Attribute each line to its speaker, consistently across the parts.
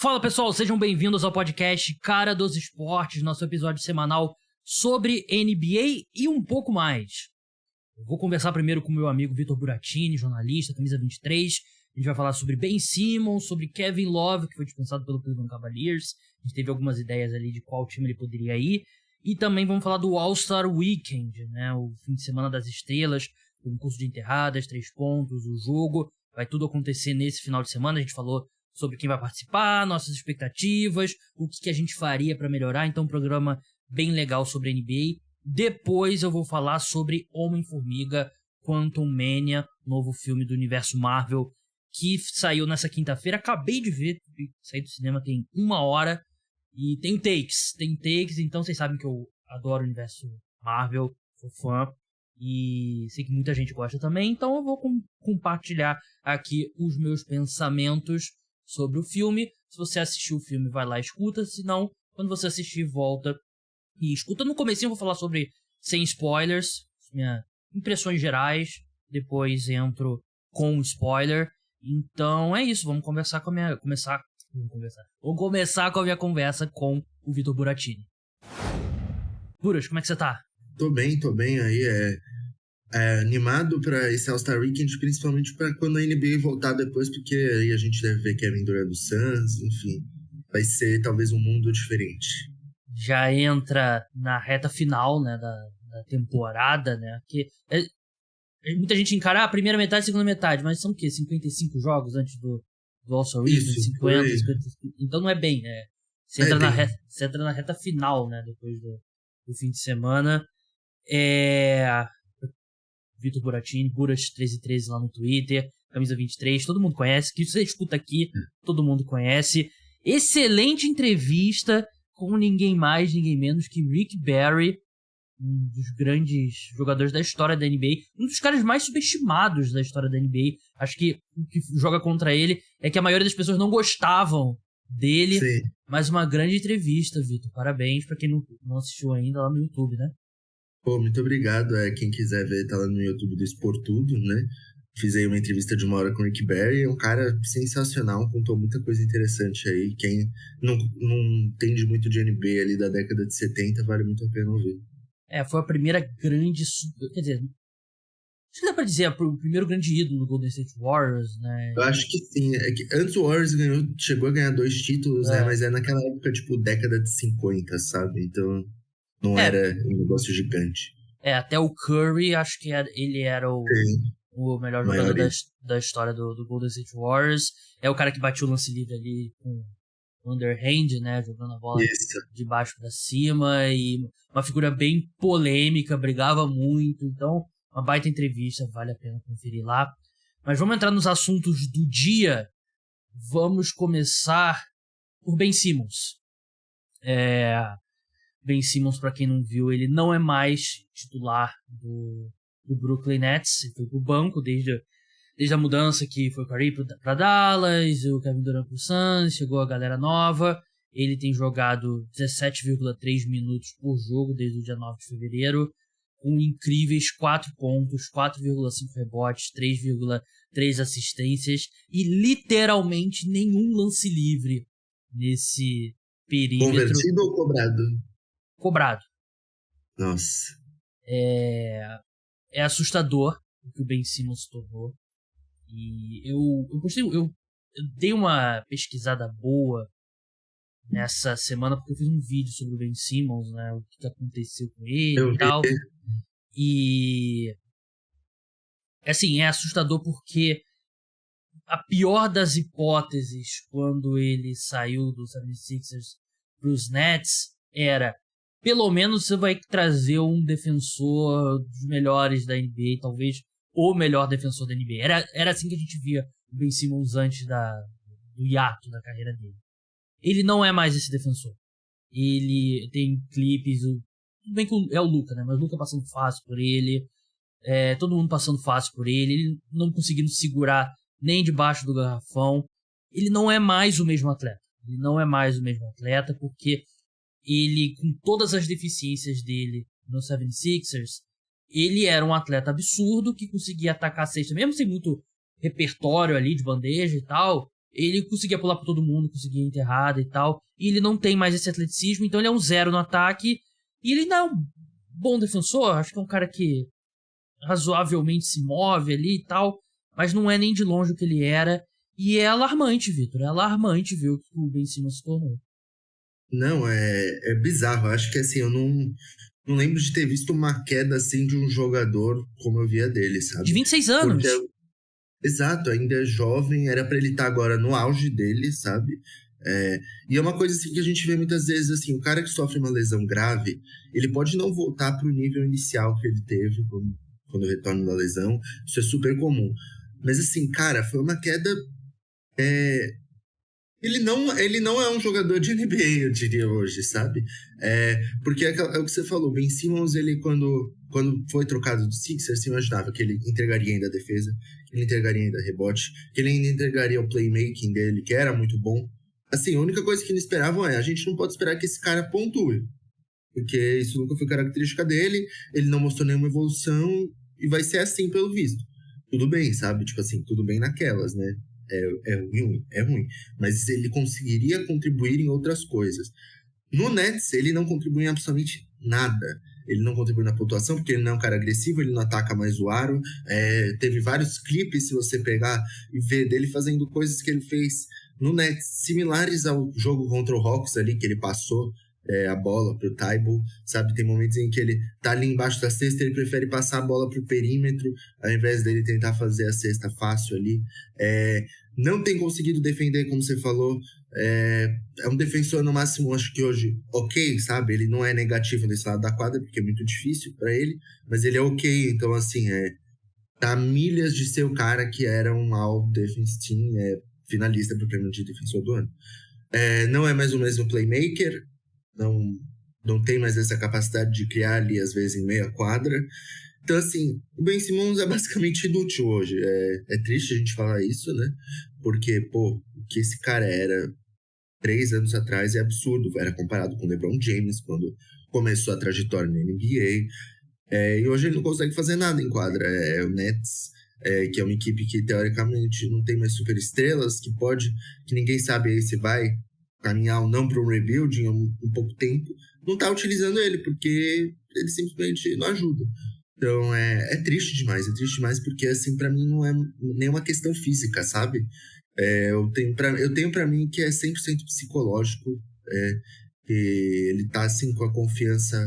Speaker 1: Fala pessoal, sejam bem-vindos ao podcast Cara dos Esportes, nosso episódio semanal sobre NBA e um pouco mais. Eu vou conversar primeiro com meu amigo Vitor Buratini, jornalista, camisa 23. A gente vai falar sobre Ben Simmons, sobre Kevin Love, que foi dispensado pelo Cleveland Cavaliers. A gente teve algumas ideias ali de qual time ele poderia ir. E também vamos falar do All-Star Weekend, né? O fim de semana das estrelas, o concurso de enterradas, 3 pontos, o jogo. Vai tudo acontecer nesse final de semana. A gente falou sobre quem vai participar, nossas expectativas, o que a gente faria para melhorar. Então, um programa bem legal sobre NBA. Depois eu vou falar sobre Homem-Formiga, Quantum Mania, novo filme do universo Marvel, que saiu nessa quinta-feira. Acabei de ver, saí do cinema tem 1 hora, e tem takes, então vocês sabem que eu adoro o universo Marvel, sou fã, e sei que muita gente gosta também, então eu vou compartilhar aqui os meus pensamentos sobre o filme. Se você assistiu o filme, vai lá e escuta. Se não, quando você assistir, volta e escuta. No comecinho eu vou falar sobre, sem spoilers, minhas impressões gerais. Depois entro com spoiler. Então é isso, vamos começar com a minha conversa com o Vitor Buratini. Buras, como é que você tá?
Speaker 2: Tô bem aí, animado pra esse All-Star Weekend, principalmente pra quando a NBA voltar depois, porque aí a gente deve ver Kevin Durant do Suns, enfim, vai ser talvez um mundo diferente.
Speaker 1: Já entra na reta final, né, da temporada, né, que muita gente encara a primeira metade e a segunda metade, mas são o quê? 55 jogos antes do All-Star Weekend? 50, então não é bem, né, você entra na reta final, né, depois do fim de semana. Vitor Buratini, Buras1313 lá no Twitter, camisa 23, todo mundo conhece, que você escuta aqui, todo mundo conhece. Excelente entrevista com ninguém mais, ninguém menos que Rick Barry, um dos grandes jogadores da história da NBA, um dos caras mais subestimados da história da NBA. Acho que o que joga contra ele é que a maioria das pessoas não gostavam dele.
Speaker 2: Sim.
Speaker 1: Mas uma grande entrevista, Vitor. Parabéns pra quem não assistiu ainda lá no YouTube, né?
Speaker 2: Pô, muito obrigado. Quem quiser ver, tá lá no YouTube do Expor Tudo, né? Fiz aí uma entrevista de 1 hora com o Rick Barry, é um cara sensacional, contou muita coisa interessante aí. Quem não entende muito de NBA ali da década de 70, vale muito a pena ouvir.
Speaker 1: Foi a primeira grande... Quer dizer, acho que dá pra dizer, o primeiro grande ídolo do Golden State Warriors, né?
Speaker 2: Eu acho que sim. Que antes o Warriors chegou a ganhar 2 títulos, mas naquela época, tipo, década de 50, sabe? Então, não era um negócio gigante.
Speaker 1: Até o Curry, acho que ele era o melhor jogador da história do Golden State Warriors. É o cara que bateu o lance livre ali com underhand, né? Jogando a bola de baixo pra cima. E uma figura bem polêmica, brigava muito. Então, uma baita entrevista, vale a pena conferir lá. Mas vamos entrar nos assuntos do dia. Vamos começar por Ben Simmons. Ben Simmons, para quem não viu, ele não é mais titular do Brooklyn Nets. Ele foi pro banco desde a mudança que foi o Curry para Dallas, o Kevin Durant pro Suns, chegou a galera nova. Ele tem jogado 17,3 minutos por jogo desde o dia 9 de fevereiro, com incríveis 4 pontos, 4,5 rebotes, 3,3 assistências e literalmente nenhum lance livre nesse perímetro.
Speaker 2: Convertido ou cobrado?
Speaker 1: Cobrado.
Speaker 2: Nossa.
Speaker 1: É assustador o que o Ben Simmons tornou. E eu dei uma pesquisada boa nessa semana, porque eu fiz um vídeo sobre o Ben Simmons, né, o que aconteceu com ele e tal. E assim, é assustador porque a pior das hipóteses quando ele saiu do 76ers pros Nets era: pelo menos você vai trazer um defensor dos melhores da NBA, talvez o melhor defensor da NBA. Era assim que a gente via o Ben Simmons antes do hiato da carreira dele. Ele não é mais esse defensor. Ele tem clipes, tudo bem que é o Luka, né? Mas o Luka passando fácil por ele, todo mundo passando fácil por ele não conseguindo segurar nem debaixo do garrafão. Ele não é mais o mesmo atleta. Porque ele, com todas as deficiências dele no 76ers, ele era um atleta absurdo que conseguia atacar a cesta, mesmo sem muito repertório ali de bandeja e tal. ele conseguia pular por todo mundo, conseguia enterrada e tal, e ele não tem mais esse atleticismo, então ele é um 0 no ataque, e ele ainda é um bom defensor, acho que é um cara que razoavelmente se move ali e tal, mas não é nem de longe o que ele era, e é alarmante, Vitor, é alarmante ver o que o Ben Simmons se tornou.
Speaker 2: Não, é bizarro. Acho que assim, eu não lembro de ter visto uma queda assim de um jogador como eu via dele, sabe?
Speaker 1: De 26 anos.
Speaker 2: Porque, exato, ainda é jovem, era pra ele estar agora no auge dele, sabe? E é uma coisa assim que a gente vê muitas vezes, assim, o cara que sofre uma lesão grave, ele pode não voltar pro nível inicial que ele teve quando retorna da lesão, isso é super comum. Mas assim, cara, foi uma queda... Ele não é um jogador de NBA, eu diria hoje, sabe? Porque é o que você falou, Ben Simmons, ele quando foi trocado do Sixers, eu imaginava que ele entregaria ainda a defesa, que ele entregaria ainda rebote, que ele ainda entregaria o playmaking dele, que era muito bom. Assim, a única coisa que eles esperavam a gente não pode esperar que esse cara pontue, porque isso nunca foi característica dele, ele não mostrou nenhuma evolução, e vai ser assim pelo visto. Tudo bem, sabe? Tipo assim, tudo bem naquelas, né? É ruim. Mas ele conseguiria contribuir em outras coisas. No Nets, ele não contribui em absolutamente nada. Ele não contribui na pontuação, porque ele não é um cara agressivo, ele não ataca mais o aro. Teve vários clipes, se você pegar e ver dele fazendo coisas que ele fez no Nets, similares ao jogo contra o Hawks ali, que ele passou a bola pro Thybulle, sabe? Tem momentos em que ele tá ali embaixo da cesta, ele prefere passar a bola pro perímetro, ao invés dele tentar fazer a cesta fácil ali. Não tem conseguido defender, como você falou. É um defensor no máximo, acho que hoje, ok, sabe? Ele não é negativo nesse lado da quadra, porque é muito difícil para ele, mas ele é ok. Então, assim, tá a milhas de ser o cara que era um All Defense Team, finalista pro prêmio de defensor do ano. Não é mais o mesmo playmaker, não tem mais essa capacidade de criar ali, às vezes, em meia quadra. Então, assim, o Ben Simmons é basicamente inútil hoje. É triste a gente falar isso, né? Porque, pô, o que esse cara era 3 anos atrás é absurdo. Era comparado com o LeBron James, quando começou a trajetória na NBA. E hoje ele não consegue fazer nada em quadra. O Nets, que é uma equipe que, teoricamente, não tem mais superestrelas, que ninguém sabe aí se vai caminhar ou não para um rebuilding um pouco tempo, não tá utilizando ele, porque ele simplesmente não ajuda. Então, é triste demais porque, assim, pra mim não é nenhuma questão física, sabe? Eu tenho pra mim que é 100% psicológico, que ele tá, assim, com a confiança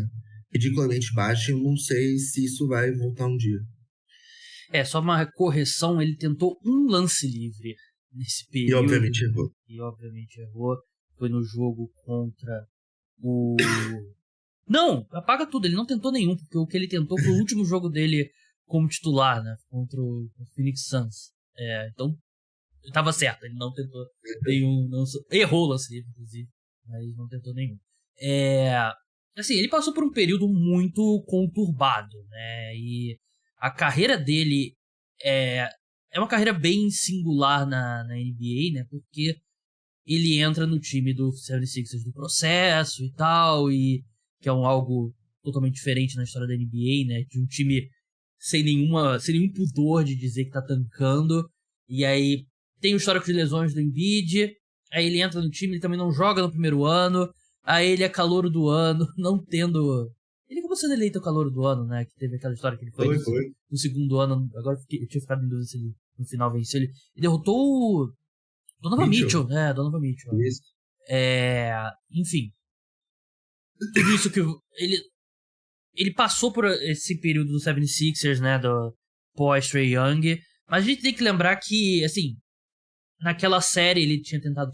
Speaker 2: ridiculamente baixa, e eu não sei se isso vai voltar um dia.
Speaker 1: Só uma correção, ele tentou um lance livre nesse período.
Speaker 2: E obviamente
Speaker 1: errou. Foi no jogo contra o... Não, apaga tudo, ele não tentou nenhum, porque o que ele tentou foi o último jogo dele como titular, né, contra o Phoenix Suns. Então, ele tava certo, ele não tentou nenhum, errou o lance livre, inclusive, mas não tentou nenhum. Assim, ele passou por um período muito conturbado, né, e a carreira dele é uma carreira bem singular na NBA, né, porque ele entra no time do 76ers do processo e tal, e que é algo totalmente diferente na história da NBA, né? De um time sem nenhum pudor de dizer que tá tancando. E aí tem o histórico de lesões do Embiid, aí ele entra no time, ele também não joga no primeiro ano, aí ele é calouro do ano, não tendo... Ele acabou sendo eleito o calouro do ano, né? Que teve aquela história que ele foi no segundo ano, agora eu tinha ficado em dúvida se ele no final venceu. Ele derrotou o Donovan Mitchell. Donovan Mitchell.
Speaker 2: Isso.
Speaker 1: Enfim. Tudo isso que ele passou por esse período do 76ers, né, do pós-Trae Young, mas a gente tem que lembrar que, assim, naquela série ele tinha tentado,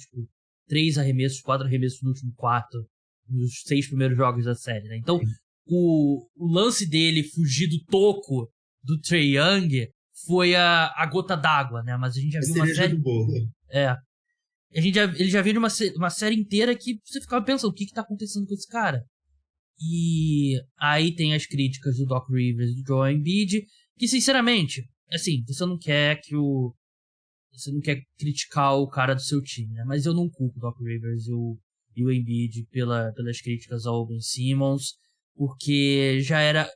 Speaker 1: 4 arremessos no último quarto, nos 6 primeiros jogos da série, né, então o lance dele fugir do toco do Trae Young foi a gota d'água, né, mas a gente já viu uma série... Ele já veio de uma série inteira que você ficava pensando, o que tá acontecendo com esse cara? E aí tem as críticas do Doc Rivers e do Joel Embiid, que sinceramente, assim, você não quer criticar o cara do seu time, né? Mas eu não culpo o Doc Rivers e o Embiid pelas críticas ao Ben Simmons, porque já era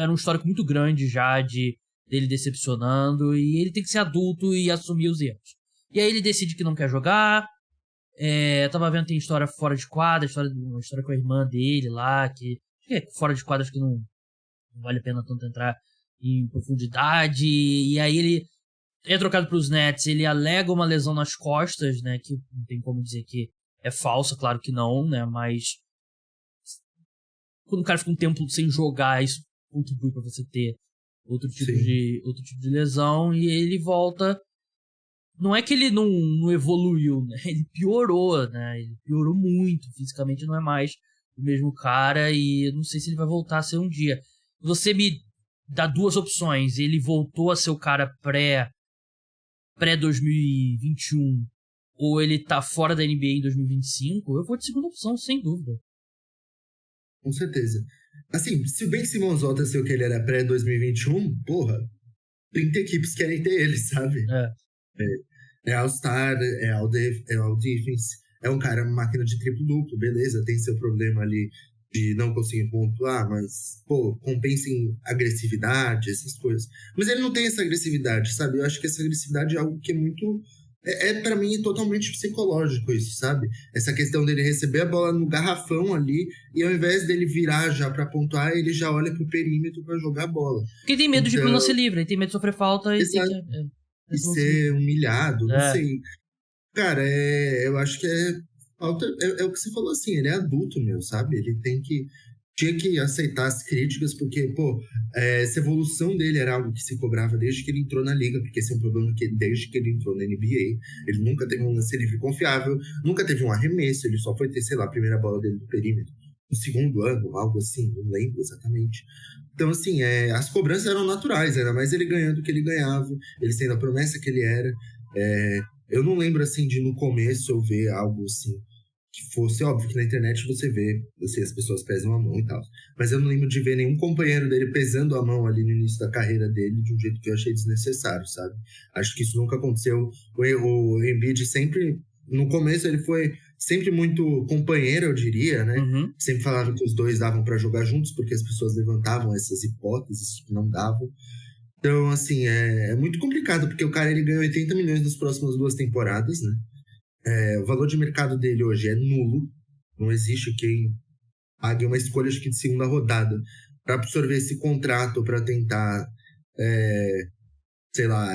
Speaker 1: um histórico muito grande já dele decepcionando, e ele tem que ser adulto e assumir os erros. E aí ele decide que não quer jogar. Eu tava vendo, tem história fora de quadra, uma história com a irmã dele lá, que fora de quadra acho que não vale a pena tanto entrar em profundidade. E aí ele é trocado pros Nets, ele alega uma lesão nas costas, né, que não tem como dizer que é falsa, claro que não, né, mas quando o cara fica um tempo sem jogar, isso contribui pra você ter outro tipo de lesão, e ele volta. Não é que ele não evoluiu, né? Ele piorou, né? Ele piorou muito. Fisicamente não é mais o mesmo cara e eu não sei se ele vai voltar a ser um dia. Você me dá duas opções. Ele voltou a ser o cara pré-2021 ou ele tá fora da NBA em 2025, eu vou de segunda opção, sem dúvida.
Speaker 2: Com certeza. Assim, se o Ben Simmons volta a ser o que ele era pré-2021, porra, 30 equipes querem ter ele, sabe? É All-Star, é All-Defense, é um cara, uma máquina de triplo-duplo, beleza, tem seu problema ali de não conseguir pontuar, mas, pô, compensa em agressividade, essas coisas. Mas ele não tem essa agressividade, sabe? Eu acho que essa agressividade é algo que é muito... pra mim, totalmente psicológico isso, sabe? Essa questão dele receber a bola no garrafão ali e ao invés dele virar já pra pontuar, ele já olha pro perímetro pra jogar a bola.
Speaker 1: Porque ele tem medo de ir pro lance livre, ele tem medo de sofrer falta e
Speaker 2: e ser humilhado, não sei. Cara, eu acho que é o que você falou assim, ele é adulto, meu, sabe? Ele tinha que aceitar as críticas, porque, pô, essa evolução dele era algo que se cobrava desde que ele entrou na liga, porque esse é um problema que desde que ele entrou na NBA, ele nunca teve um lance livre confiável, nunca teve um arremesso, ele só foi ter, sei lá, a primeira bola dele do perímetro no segundo ano, algo assim, não lembro exatamente. Então, assim, as cobranças eram naturais, ainda mais ele ganhando o que ele ganhava, ele sendo a promessa que ele era. Eu não lembro, assim, de no começo eu ver algo assim, que fosse óbvio que na internet você vê, assim, as pessoas pesam a mão e tal, mas eu não lembro de ver nenhum companheiro dele pesando a mão ali no início da carreira dele de um jeito que eu achei desnecessário, sabe? Acho que isso nunca aconteceu. O Embiid sempre, no começo ele foi sempre muito companheiro, eu diria, né?
Speaker 1: Uhum.
Speaker 2: Sempre falava que os dois davam pra jogar juntos, porque as pessoas levantavam essas hipóteses que não davam. Então, assim, é muito complicado, porque o cara ele ganhou 80 milhões nas próximas 2 temporadas, né? O valor de mercado dele hoje é nulo. Não existe quem pague uma escolha, acho que de segunda rodada, para absorver esse contrato, para tentar, sei lá,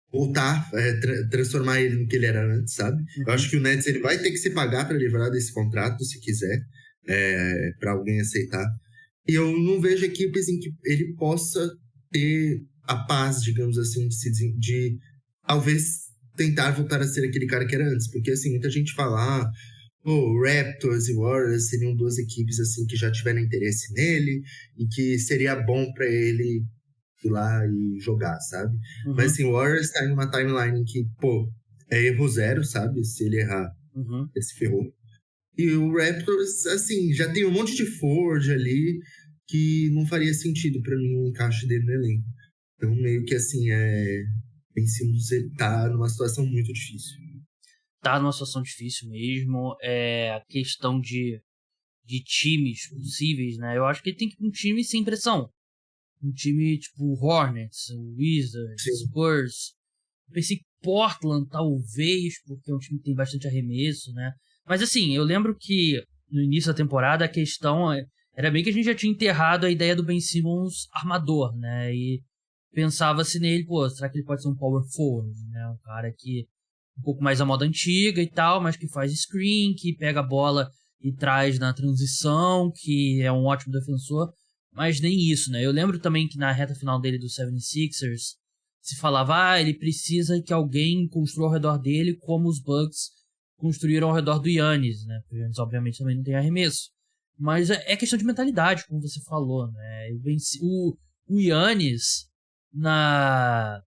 Speaker 2: voltar, transformar ele no que ele era antes, sabe?
Speaker 1: Uhum.
Speaker 2: Eu acho que o Nets ele vai ter que se pagar para livrar desse contrato, se quiser, para alguém aceitar. E eu não vejo equipes em que ele possa ter a paz, digamos assim, de talvez tentar voltar a ser aquele cara que era antes. Porque, assim, muita gente fala, Raptors e Warriors seriam 2 equipes, assim, que já tiveram interesse nele e que seria bom para ele ir lá e jogar, sabe?
Speaker 1: Uhum.
Speaker 2: Mas, assim, o Warriors tá em uma timeline em que, é erro zero, sabe? Se ele errar, ele se ferrou. E o Raptors, assim, já tem um monte de Ford ali que não faria sentido pra mim o encaixe dele no elenco. Então, meio que assim, Ben Simmons tá numa situação muito difícil.
Speaker 1: Tá numa situação difícil mesmo. A questão de times possíveis, né? Eu acho que ele tem que ir pra um time sem pressão. Um time tipo Hornets, Wizards, Spurs. Eu pensei que Portland, talvez, porque é um time que tem bastante arremesso, né? Mas assim, eu lembro que no início da temporada a questão era bem que a gente já tinha enterrado a ideia do Ben Simmons armador, né? E pensava-se nele, será que ele pode ser um power forward, né? Um cara que um pouco mais a moda antiga e tal, mas que faz screen, que pega a bola e traz na transição, que é um ótimo defensor, mas nem isso, né? Eu lembro também que na reta final dele do 76ers se falava, ele precisa que alguém construa ao redor dele como os Bucks construíram ao redor do Giannis, né? Porque o Giannis, obviamente, também não tem arremesso. Mas é questão de mentalidade, como você falou, né? O Giannis, no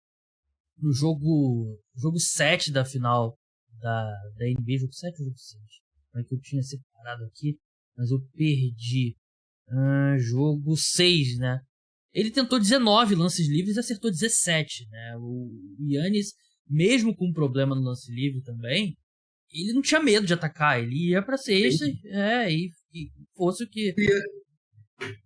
Speaker 1: jogo 7 da final da NBA, jogo 7 ou jogo 6? Como é que eu tinha separado aqui? Mas eu perdi. Jogo 6, né? Ele tentou 19 lances livres e acertou 17, né? O Giannis, mesmo com um problema no lance livre também, ele não tinha medo de atacar, ele ia pra cesta e fosse o que...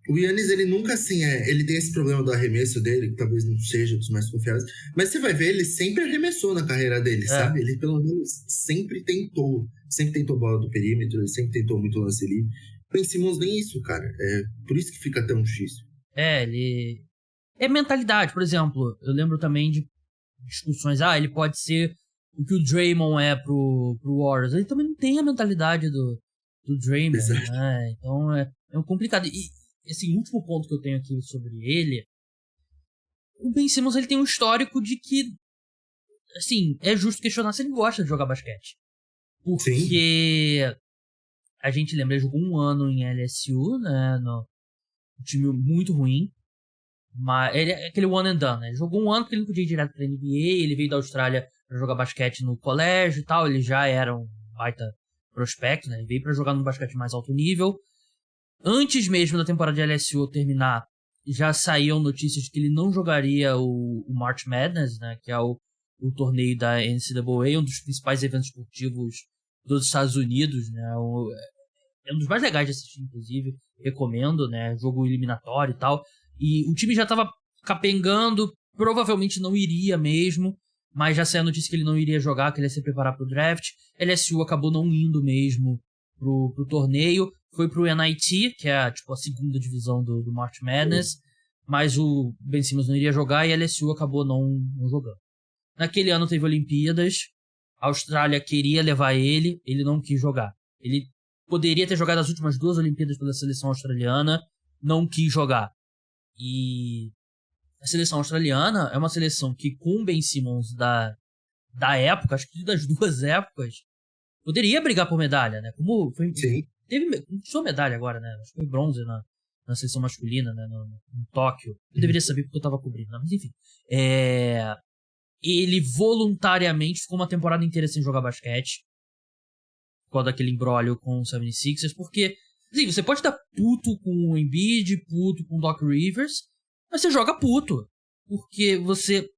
Speaker 2: O Giannis, ele nunca assim ele tem esse problema do arremesso dele, que talvez não seja dos mais confiáveis, mas você vai ver, ele sempre arremessou na carreira dele, sabe? Ele pelo menos sempre tentou bola do perímetro, ele sempre tentou muito lance livre. Ben Simmons nem isso, cara. É por isso que fica tão difícil.
Speaker 1: Ele... É mentalidade, por exemplo, eu lembro também de discussões, ele pode ser o que o Draymond é pro Warriors. Ele também não tem a mentalidade do Draymond, né? Então é complicado. E esse último ponto que eu tenho aqui sobre ele, o Ben Simmons, ele tem um histórico de que, assim, é justo questionar se ele gosta de jogar basquete. Porque a gente lembra, ele jogou um ano em LSU, né, no time muito ruim, mas ele é aquele one and done, né? Ele jogou um ano porque ele não podia ir direto pra NBA, ele veio da Austrália pra jogar basquete no colégio e tal, ele já era um baita prospecto, né? Ele veio pra jogar no basquete mais alto nível. Antes mesmo da temporada de LSU terminar, já saíam notícias de que ele não jogaria o March Madness, né, que é o torneio da NCAA, um dos principais eventos esportivos dos Estados Unidos, né, é um dos mais legais de assistir, inclusive, recomendo, né, jogo eliminatório e tal, e o time já estava capengando, provavelmente não iria mesmo, mas já saiu a notícia que ele não iria jogar, que ele ia se preparar para o draft. LSU acabou não indo mesmo pro torneio, foi pro NIT, que é a segunda divisão do March Madness, mas o Ben Simmons não iria jogar e a LSU acabou não jogando. Naquele ano teve Olimpíadas, a Austrália queria levar ele não quis jogar. Ele poderia ter jogado as últimas 2 Olimpíadas pela seleção australiana, não quis jogar. E a seleção australiana é uma seleção que, com o Ben Simmons da época, acho que das 2 épocas, poderia brigar por medalha, né? Como foi...
Speaker 2: Sim.
Speaker 1: Conquistou medalha agora, né? Acho que foi bronze na seleção masculina, né? No Tóquio. Eu deveria saber porque eu tava cobrindo, né? Mas enfim. Ele voluntariamente ficou uma temporada inteira sem jogar basquete. Por causa daquele imbróglio com o 76ers. Porque, assim, você pode estar puto com o Embiid, puto com o Doc Rivers, mas você joga puto. Porque você...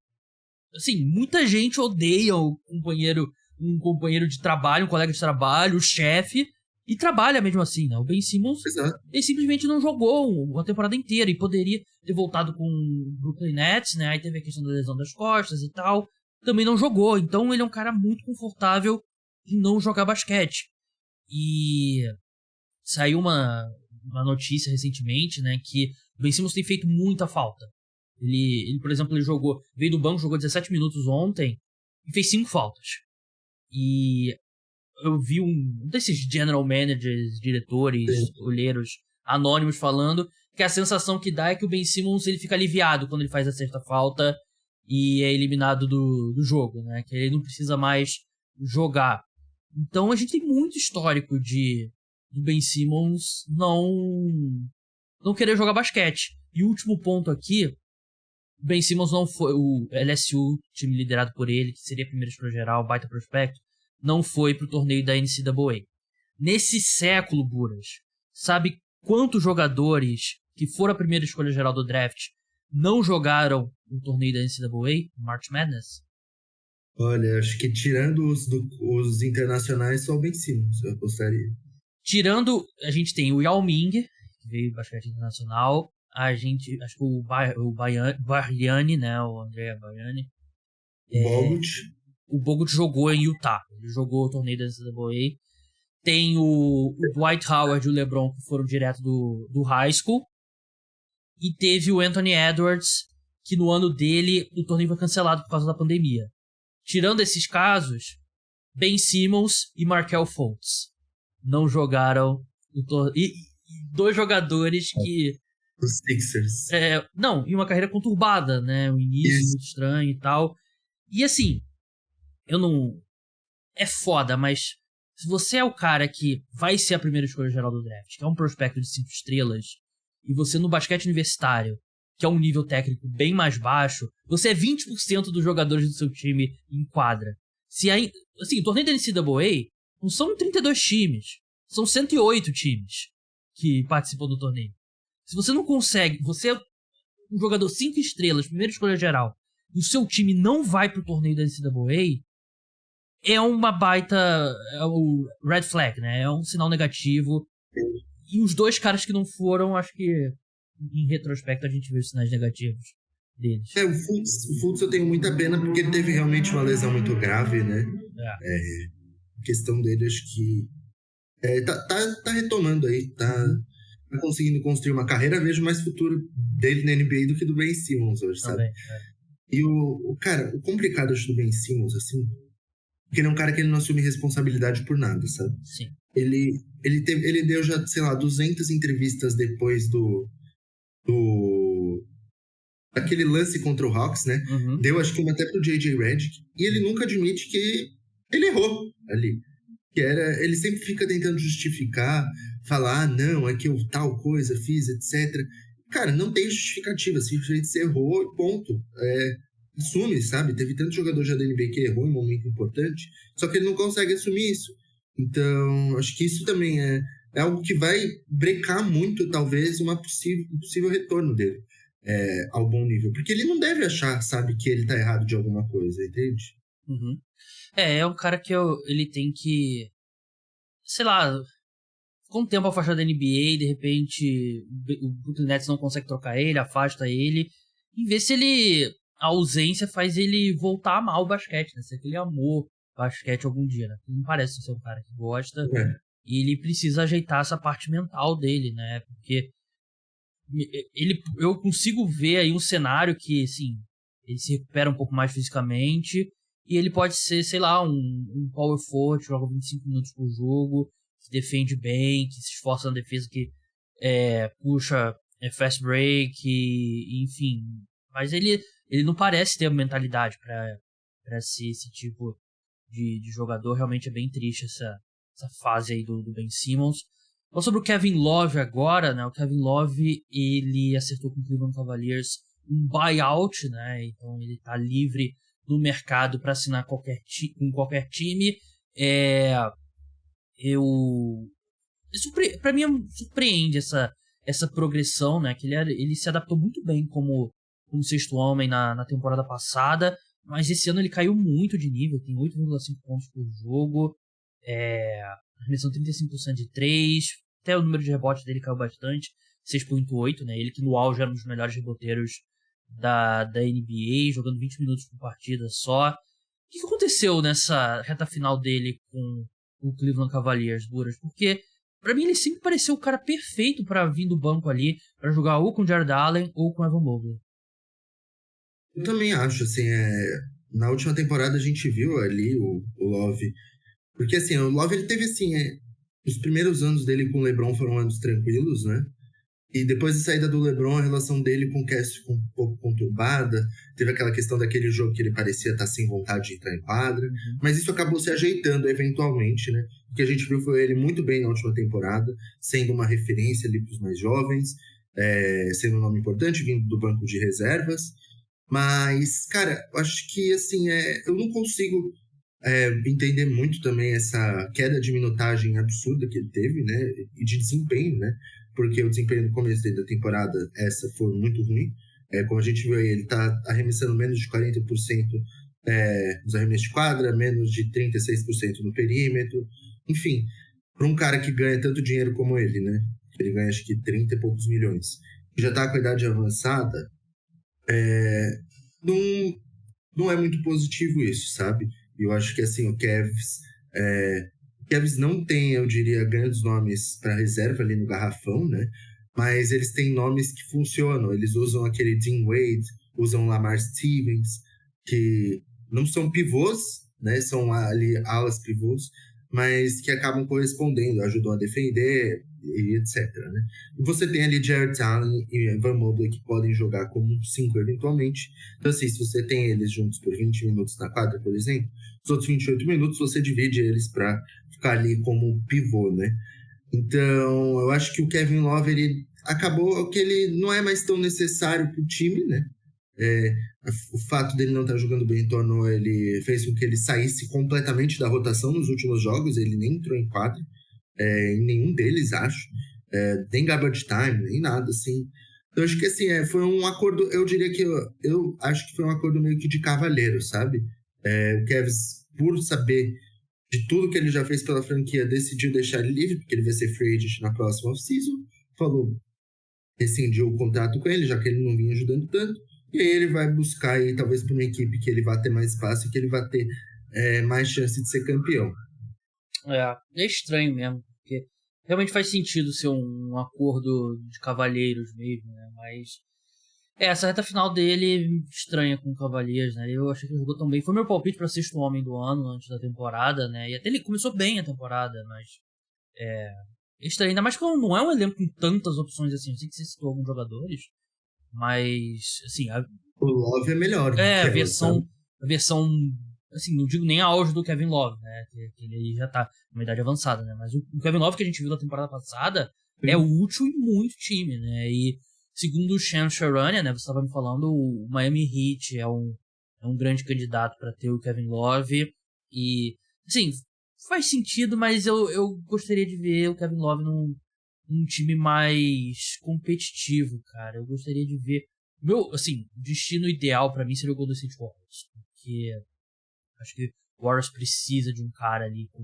Speaker 1: Assim, muita gente odeia um companheiro de trabalho, um colega de trabalho, o chefe, e trabalha mesmo assim, né? O Ben Simmons, ele simplesmente não jogou a temporada inteira e poderia ter voltado com o Brooklyn Nets, né? Aí teve a questão da lesão das costas e tal. Também não jogou. Então ele é um cara muito confortável em não jogar basquete. E saiu uma notícia recentemente, né? Que o Ben Simmons tem feito muita falta. Ele, por exemplo, veio do banco, jogou 17 minutos ontem e fez 5 faltas. E eu vi um desses general managers, diretores, olheiros anônimos falando que a sensação que dá é que o Ben Simmons ele fica aliviado quando ele faz a sexta falta e é eliminado do jogo, né? Que ele não precisa mais jogar. Então a gente tem muito histórico do Ben Simmons não querer jogar basquete. E o último ponto aqui, o Ben Simmons não foi, o LSU, time liderado por ele, que seria a primeira escolha geral, baita prospecto, não foi pro torneio da NCAA. Nesse século, Buras, sabe quantos jogadores que foram a primeira escolha geral do draft não jogaram o torneio da NCAA, March Madness?
Speaker 2: Olha, acho que tirando os internacionais, só o Ben Simmons, eu apostaria.
Speaker 1: Tirando, a gente tem o Yao Ming, que veio basquete internacional, acho que o Bargnani, né, o Andrea Bargnani. O Bogut jogou em Utah. Ele jogou o torneio da NCAA. Tem o Dwight Howard e o LeBron que foram direto do high school. E teve o Anthony Edwards, que no ano dele o torneio foi cancelado por causa da pandemia. Tirando esses casos, Ben Simmons e Markelle Fultz não jogaram o torneio. E 2 jogadores que...
Speaker 2: Os Sixers.
Speaker 1: E uma carreira conturbada, né? O início muito estranho e tal. E assim... É foda, mas se você é o cara que vai ser a primeira escolha geral do draft, que é um prospecto de 5 estrelas, e você no basquete universitário, que é um nível técnico bem mais baixo, você é 20% dos jogadores do seu time em quadra. O torneio da NCAA não são 32 times, são 108 times que participam do torneio. Se você não consegue, você é um jogador 5 estrelas, primeira escolha geral, e o seu time não vai pro torneio da NCAA, é uma baita... É o red flag, né? É um sinal negativo. E os dois caras que não foram, acho que em retrospecto a gente vê os sinais negativos deles.
Speaker 2: O Fultz eu tenho muita pena porque ele teve realmente uma lesão muito grave, né? A questão dele, acho que tá retomando aí, tá conseguindo construir uma carreira. Vejo mais futuro dele na NBA do que do Ben Simmons hoje, sabe? E cara, o complicado acho do Ben Simmons, assim, porque ele é um cara que ele não assume responsabilidade por nada, sabe?
Speaker 1: Sim.
Speaker 2: Ele deu já, sei lá, 200 entrevistas depois daquele lance contra o Hawks, né? Deu, acho que uma até pro J.J. Redick, e ele nunca admite que ele errou ali. Ele sempre fica tentando justificar, falar, não, é que eu tal coisa fiz, etc. Cara, não tem justificativa, simplesmente você errou e ponto. Assume, sabe? Teve tanto jogador já da NBA que errou em um momento importante, só que ele não consegue assumir isso. Então, acho que isso também é algo que vai brecar muito, talvez, um possível retorno dele ao bom nível. Porque ele não deve achar, sabe, que ele tá errado de alguma coisa, entende?
Speaker 1: É um cara que ele tem que, sei lá, ficou um tempo afastado da NBA, de repente o Brooklyn Nets não consegue trocar ele, afasta ele, e ver se a ausência faz ele voltar a amar o basquete, né? Se ele amou basquete algum dia, né? Ele não parece ser um cara que gosta, e ele precisa ajeitar essa parte mental dele, né? Porque eu consigo ver aí um cenário que, assim, ele se recupera um pouco mais fisicamente, e ele pode ser, sei lá, um power forward, joga 25 minutos por jogo, que defende bem, que se esforça na defesa, que puxa fast break, enfim. Mas ele não parece ter a mentalidade para ser esse tipo de jogador. Realmente é bem triste essa fase aí do Ben Simmons. Então, sobre o Kevin Love agora, né? O Kevin Love, ele acertou com o Cleveland Cavaliers um buyout, né? Então ele tá livre no mercado para assinar com qualquer time. Para mim surpreende essa progressão, né? Que ele se adaptou muito bem como sexto homem na temporada passada, mas esse ano ele caiu muito de nível, tem 8,5 pontos por jogo, arremessando 35% de 3, até o número de rebotes dele caiu bastante, 6,8, né? Ele que no auge era um dos melhores reboteiros da NBA, jogando 20 minutos por partida só. O que aconteceu nessa reta final dele com o Cleveland Cavaliers, Buras? Porque pra mim ele sempre pareceu o cara perfeito pra vir do banco ali, pra jogar ou com o Jared Allen ou com o Evan Mobley.
Speaker 2: Eu também acho, assim, na última temporada a gente viu ali o Love, porque assim, o Love ele teve assim, os primeiros anos dele com o LeBron foram anos tranquilos, né? E depois da saída do LeBron, a relação dele com o Cass ficou um pouco conturbada. Teve aquela questão daquele jogo que ele parecia estar sem vontade de entrar em quadra. Mas isso acabou se ajeitando eventualmente, né? O que a gente viu foi ele muito bem na última temporada, sendo uma referência ali para os mais jovens, sendo um nome importante, vindo do banco de reservas. Mas, cara, acho que, assim, eu não consigo entender muito também essa queda de minutagem absurda que ele teve, né? E de desempenho, né? Porque o desempenho no começo da temporada, essa foi muito ruim. Como a gente viu aí, ele tá arremessando menos de 40% nos arremessos de quadra, menos de 36% no perímetro. Enfim, para um cara que ganha tanto dinheiro como ele, né? Ele ganha acho que 30 e poucos milhões. E já tá com a idade avançada, não é muito positivo isso, sabe? Eu acho que assim, o Cavs não tem, eu diria, grandes nomes para reserva ali no garrafão, né? Mas eles têm nomes que funcionam. Eles usam aquele Dean Wade, usam Lamar Stevens, que não são pivôs, né? São ali alas pivôs, mas que acabam correspondendo, ajudam a defender e etc, né? E você tem ali Jared Allen e Evan Mobley que podem jogar como 5 eventualmente. Então assim, se você tem eles juntos por 20 minutos na quadra, por exemplo, os outros 28 minutos você divide eles para ficar ali como pivô, né? Então, eu acho que o Kevin Love, ele acabou que ele não é mais tão necessário pro time, né? O fato dele não estar jogando bem ele fez com que ele saísse completamente da rotação nos últimos jogos. Ele nem entrou em quadra, em nenhum deles, acho. Nem garbage time, nem nada, assim. Então, acho que, assim, foi um acordo, eu diria que eu acho que foi um acordo meio que de cavalheiro, sabe? O Cavs, por saber de tudo que ele já fez pela franquia, decidiu deixar ele livre, porque ele vai ser free agent na próxima off-season. Falou, rescindiu o contrato com ele, já que ele não vinha ajudando tanto. E aí ele vai buscar aí, talvez, para uma equipe que ele vai ter mais espaço e que ele vai ter mais chance de ser campeão.
Speaker 1: É estranho mesmo, porque realmente faz sentido ser um acordo de cavalheiros mesmo, né? Mas essa reta final dele estranha com o Cavaliers, né? Eu achei que ele jogou tão bem. Foi meu palpite para sexto homem do ano antes da temporada, né? E até ele começou bem a temporada, mas é estranho. Ainda mais que não é um elenco com tantas opções assim. Eu sei que você citou alguns jogadores, mas assim,
Speaker 2: o Love é melhor.
Speaker 1: a versão, assim, não digo nem a auge do Kevin Love, né? Que ele já tá numa idade avançada, né? Mas o Kevin Love que a gente viu na temporada passada é útil em muito time, né? E segundo o Shams Charania, né? Você estava me falando, o Miami Heat é um grande candidato para ter o Kevin Love. E, assim, faz sentido, mas eu gostaria de ver o Kevin Love num time mais competitivo, cara. Eu gostaria de ver. Meu, assim, destino ideal pra mim seria o Golden State Warriors. Porque acho que o Warriors precisa de um cara ali com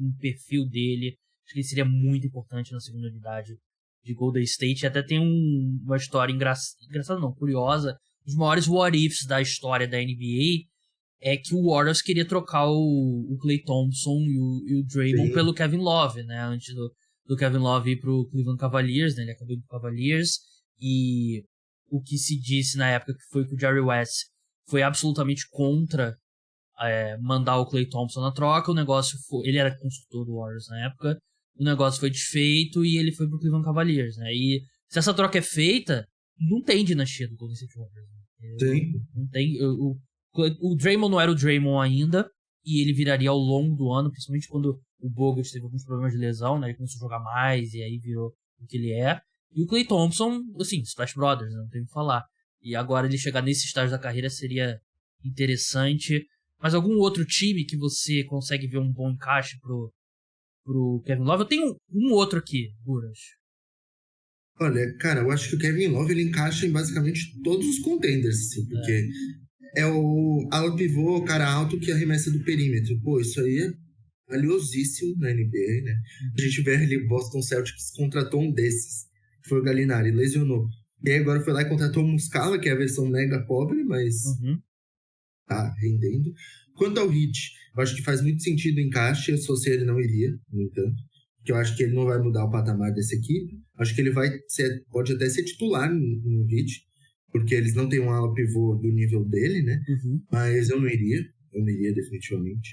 Speaker 1: um perfil dele. Acho que ele seria muito importante na segunda unidade de Golden State. E até tem uma história engraçada, não, curiosa. Os maiores what ifs da história da NBA é que o Warriors queria trocar o Klay Thompson e o Draymond pelo Kevin Love, né? Antes do Kevin Love ir pro Cleveland Cavaliers, né? Ele acabou indo pro Cavaliers. E o que se disse na época que foi que o Jerry West foi absolutamente contra mandar o Klay Thompson na troca. O negócio foi... Ele era consultor do Warriors na época. O negócio foi desfeito e ele foi pro Cleveland Cavaliers, né? E se essa troca é feita, não tem dinastia do Golden State Warriors. Né?
Speaker 2: Sim.
Speaker 1: Não tem... O Draymond não era o Draymond ainda, e ele viraria ao longo do ano, principalmente quando o Bogut teve alguns problemas de lesão, né? Ele começou a jogar mais, e aí virou o que ele é. E o Klay Thompson, assim, Splash Brothers, né? Não tem o que falar. E agora ele chegar nesse estágio da carreira seria interessante. Mas algum outro time que você consegue ver um bom encaixe pro Kevin Love? Eu tenho um outro aqui, Buras.
Speaker 2: Olha, cara, eu acho que o Kevin Love ele encaixa em basicamente todos os contenders, assim, porque é o ala pivô, o cara alto que arremessa do perímetro. Pô, isso aí é valiosíssimo na NBA, né? A gente vê ali, Boston Celtics contratou um desses, que foi o Gallinari, lesionou. E aí agora foi lá e contratou o Muscala, que é a versão mega pobre, mas tá rendendo. Quanto ao Heat, eu acho que faz muito sentido o encaixe, eu só sei ele não iria, no entanto. Porque eu acho que ele não vai mudar o patamar dessa equipe. Acho que ele pode até ser titular no Heat, porque eles não têm um ala pivô do nível dele, né? Mas eu não iria definitivamente.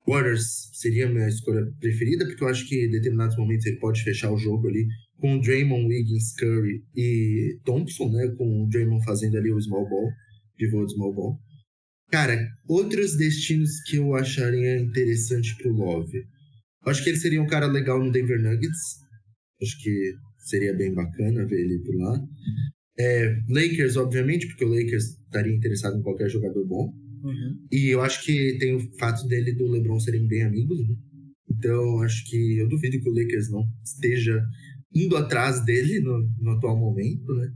Speaker 2: Warriors seria a minha escolha preferida, porque eu acho que em determinados momentos ele pode fechar o jogo ali com o Draymond, Wiggins, Curry e Thompson, né? Com o Draymond fazendo ali o small ball, pivô de small ball. Cara, outros destinos que eu acharia interessante pro Love. Eu acho que ele seria um cara legal no Denver Nuggets. Acho que seria bem bacana ver ele por lá. Lakers, obviamente, porque o Lakers estaria interessado em qualquer jogador bom. E eu acho que tem o fato dele e do LeBron serem bem amigos, né? Então, acho que eu duvido que o Lakers não esteja indo atrás dele no atual momento, né?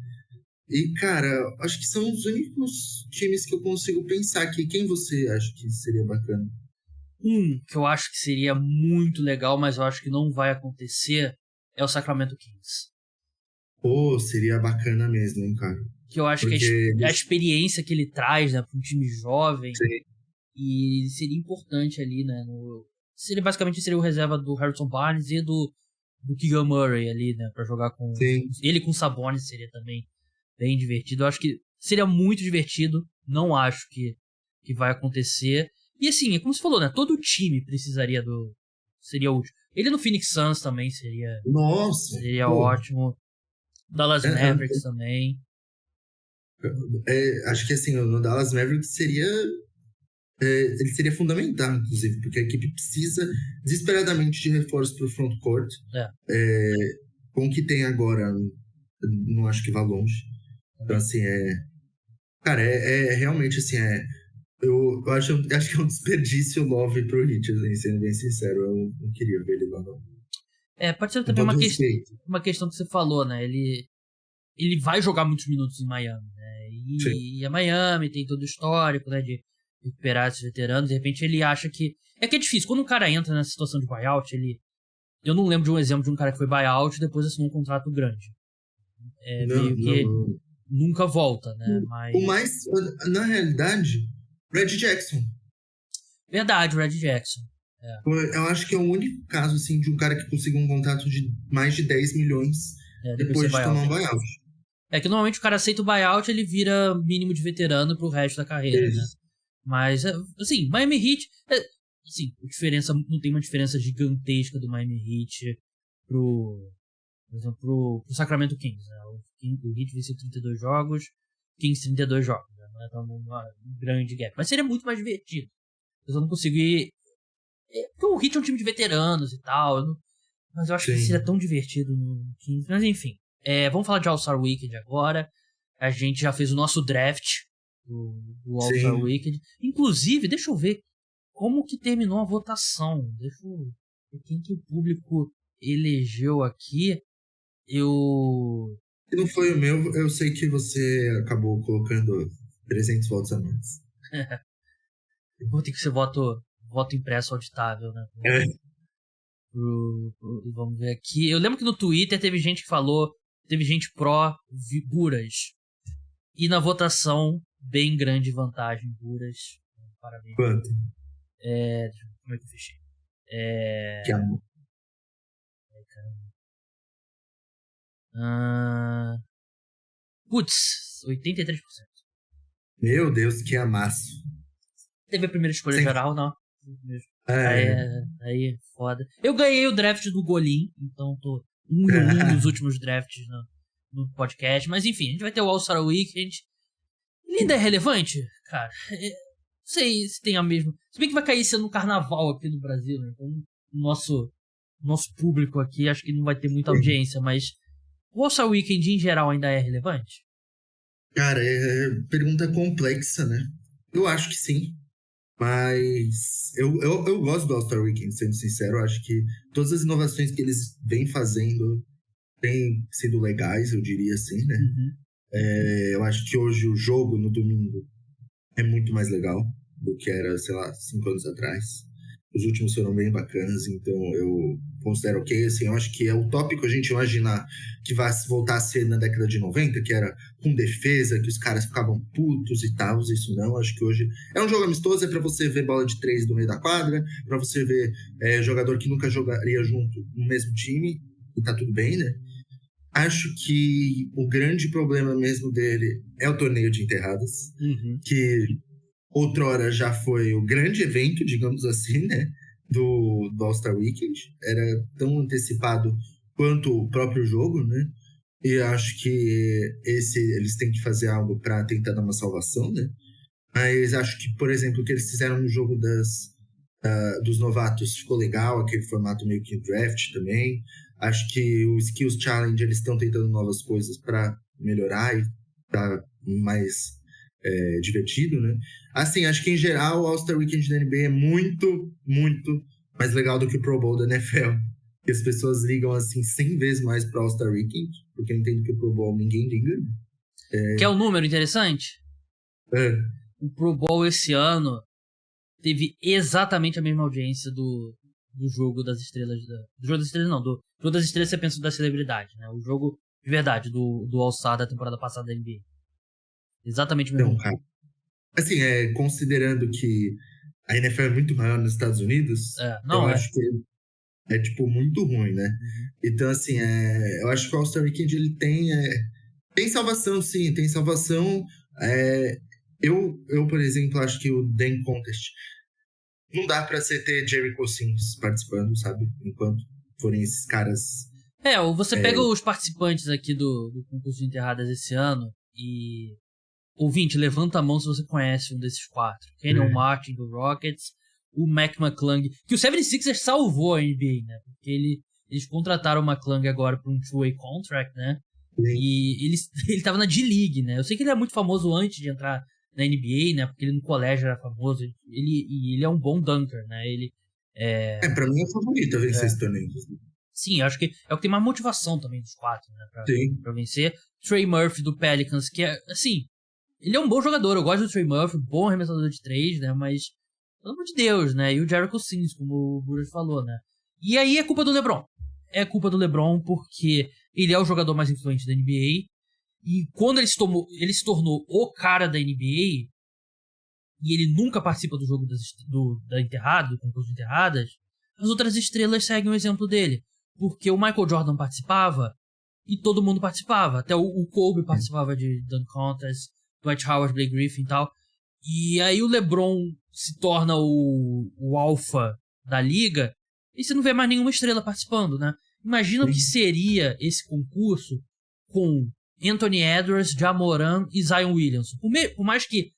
Speaker 2: E, cara, acho que são os únicos times que eu consigo pensar aqui. Quem você acha que seria bacana?
Speaker 1: Que eu acho que seria muito legal, mas eu acho que não vai acontecer, é o Sacramento Kings.
Speaker 2: Pô, seria bacana mesmo, hein, cara?
Speaker 1: Que eu acho que a experiência que ele traz, né, para um time jovem.
Speaker 2: Sim.
Speaker 1: E seria importante ali, né? Basicamente seria o reserva do Harrison Barnes e do Keegan Murray ali, né? Pra jogar com...
Speaker 2: Sim.
Speaker 1: Ele com Sabonis seria também bem divertido. Eu acho que seria muito divertido. Não acho que vai acontecer. E assim, é como você falou, né? Todo time precisaria seria útil. Ele no Phoenix Suns também seria...
Speaker 2: Nossa!
Speaker 1: Seria ótimo. Dallas Mavericks também.
Speaker 2: Acho que assim, no Dallas Mavericks ele seria fundamental, inclusive, porque a equipe precisa desesperadamente de reforços para o frontcourt. Com o que tem agora, não acho que vá longe. Então, assim, cara, realmente, assim, eu acho que é um desperdício o Love pro Heat, assim, sendo bem sincero. Eu não queria ver ele lá, não.
Speaker 1: Pode ser também uma questão que você falou, né? Ele vai jogar muitos minutos em Miami, né? E a Miami tem todo o histórico, né? De recuperar esses veteranos. De repente ele acha que É que é difícil. Quando um cara entra nessa situação de buyout, eu não lembro de um exemplo de um cara que foi buyout e depois assinou um contrato grande. Meio que nunca volta, né?
Speaker 2: O mais, na realidade, Red Jackson.
Speaker 1: Verdade, o Red Jackson.
Speaker 2: Eu acho que é o único caso, assim, de um cara que conseguiu um contrato de mais de 10 milhões depois de tomar um buyout.
Speaker 1: É que normalmente o cara aceita o buyout, ele vira mínimo de veterano pro resto da carreira, né? Mas, assim, Miami Heat... Sim, não tem uma diferença gigantesca do Miami Heat por exemplo, pro Sacramento Kings, né? O Heat venceu 32 jogos, Kings 32 jogos, né? Não é tão um grande gap. Mas seria muito mais divertido. Eu só não consigo ir... Porque o Heat é um time de veteranos e tal, mas eu acho que seria tão divertido no Kings. Mas enfim, vamos falar de All-Star Weekend agora. A gente já fez o nosso draft do All-Star Weekend. Inclusive, deixa eu ver como que terminou a votação. Deixa eu ver quem que o público elegeu aqui.
Speaker 2: Se não foi o meu, eu sei que você acabou colocando 300 votos a mais.
Speaker 1: Vou ter que ser voto impresso auditável, né? Vamos ver aqui. Eu lembro que no Twitter teve gente que falou, teve gente pró-Buras. E na votação, bem grande vantagem, Buras. Parabéns.
Speaker 2: Quanto?
Speaker 1: Como é que eu fechei?
Speaker 2: Que amor.
Speaker 1: Putz, 83%.
Speaker 2: Meu Deus, que amasso.
Speaker 1: Teve a primeira escolha geral, não. Aí, foda. Eu ganhei o draft do Golim, então tô um dos últimos drafts no podcast. Mas enfim, a gente vai ter o All-Star Weekend. Ele ainda é relevante? Cara, não sei se tem a mesma... Se bem que vai cair sendo no carnaval aqui no Brasil, né? Então nosso público aqui acho que não vai ter muita audiência, mas o All-Star Weekend em geral ainda é relevante?
Speaker 2: Cara, pergunta complexa, né? Eu acho que sim. Mas eu gosto do All-Star Weekend, sendo sincero. Eu acho que todas as inovações que eles vêm fazendo têm sido legais, eu diria assim, né? Eu acho que hoje o jogo no domingo é muito mais legal do que era, sei lá, 5 anos atrás. Os últimos foram bem bacanas, então eu considero ok. Assim, eu acho que é utópico a gente imaginar que vai voltar a ser na década de 90, que era com defesa, que os caras ficavam putos e tal. Isso não, acho que hoje é um jogo amistoso, é pra você ver bola de 3 no meio da quadra, pra você ver jogador que nunca jogaria junto no mesmo time, e tá tudo bem, né? Acho que o grande problema mesmo dele é o torneio de enterradas, que outrora já foi o grande evento, digamos assim, né, do All-Star Weekend. Era tão antecipado quanto o próprio jogo, né? E acho que eles têm que fazer algo para tentar dar uma salvação, né? Mas acho que, por exemplo, o que eles fizeram no jogo dos novatos ficou legal, aquele formato meio que draft também. Acho que o Skills Challenge, eles estão tentando novas coisas para melhorar e tá mais divertido, né? Assim, acho que em geral o All-Star Weekend da NBA é muito, muito mais legal do que o Pro Bowl da NFL. Que as pessoas ligam assim 100 vezes mais pro All-Star Weekend, porque eu entendo que o Pro Bowl ninguém liga.
Speaker 1: Quer um número interessante? O Pro Bowl esse ano teve exatamente a mesma audiência do jogo das estrelas. Do jogo das estrelas não, do jogo das estrelas você pensa da celebridade, né? O jogo de verdade do All-Star da temporada passada da NBA. Exatamente o mesmo.
Speaker 2: Então, cara, assim, considerando que a NFL é muito maior nos Estados Unidos, eu acho que é tipo muito ruim, né? Então, assim, eu acho que o All-Star Weekend ele tem salvação, sim, tem salvação. Eu, por exemplo, acho que o Dunk Contest não dá pra você ter Jericho Sims participando, sabe? Enquanto forem esses caras.
Speaker 1: Você pega os participantes aqui do concurso de enterradas esse ano e. Ouvinte, levanta a mão se você conhece um desses 4. Kenyon Martin do Rockets, o Mac McClung, que o 76ers salvou a NBA, né? Porque eles contrataram o McClung agora por um two-way contract, né? Sim. E ele tava na D-League, né? Eu sei que ele é muito famoso antes de entrar na NBA, né? Porque ele no colégio era famoso. Ele é um bom dunker, né?
Speaker 2: Pra mim é o favorito a vencer esse torneio.
Speaker 1: Sim, acho que é o que tem mais motivação também dos 4, né? Pra vencer. Trey Murphy do Pelicans, que é, assim... Ele é um bom jogador, eu gosto do Trey Murphy, bom arremessador de 3, né? Mas Pelo amor de Deus, né? E o Jericho Sims, como o Bruce falou, né? E aí é culpa do LeBron. É culpa do LeBron porque ele é o jogador mais influente da NBA. E quando ele se tornou o cara da NBA, e ele nunca participa do jogo da enterrada, do concurso de enterradas, as outras estrelas seguem o exemplo dele. Porque o Michael Jordan participava e todo mundo participava. Até o Kobe participava de Dunk Contest, Dwight Howard, Blake Griffin e tal. E aí o LeBron se torna o alfa da liga e você não vê mais nenhuma estrela participando, né? Imagina o que seria esse concurso com Anthony Edwards, Ja Morant e Zion Williamson. Por mais que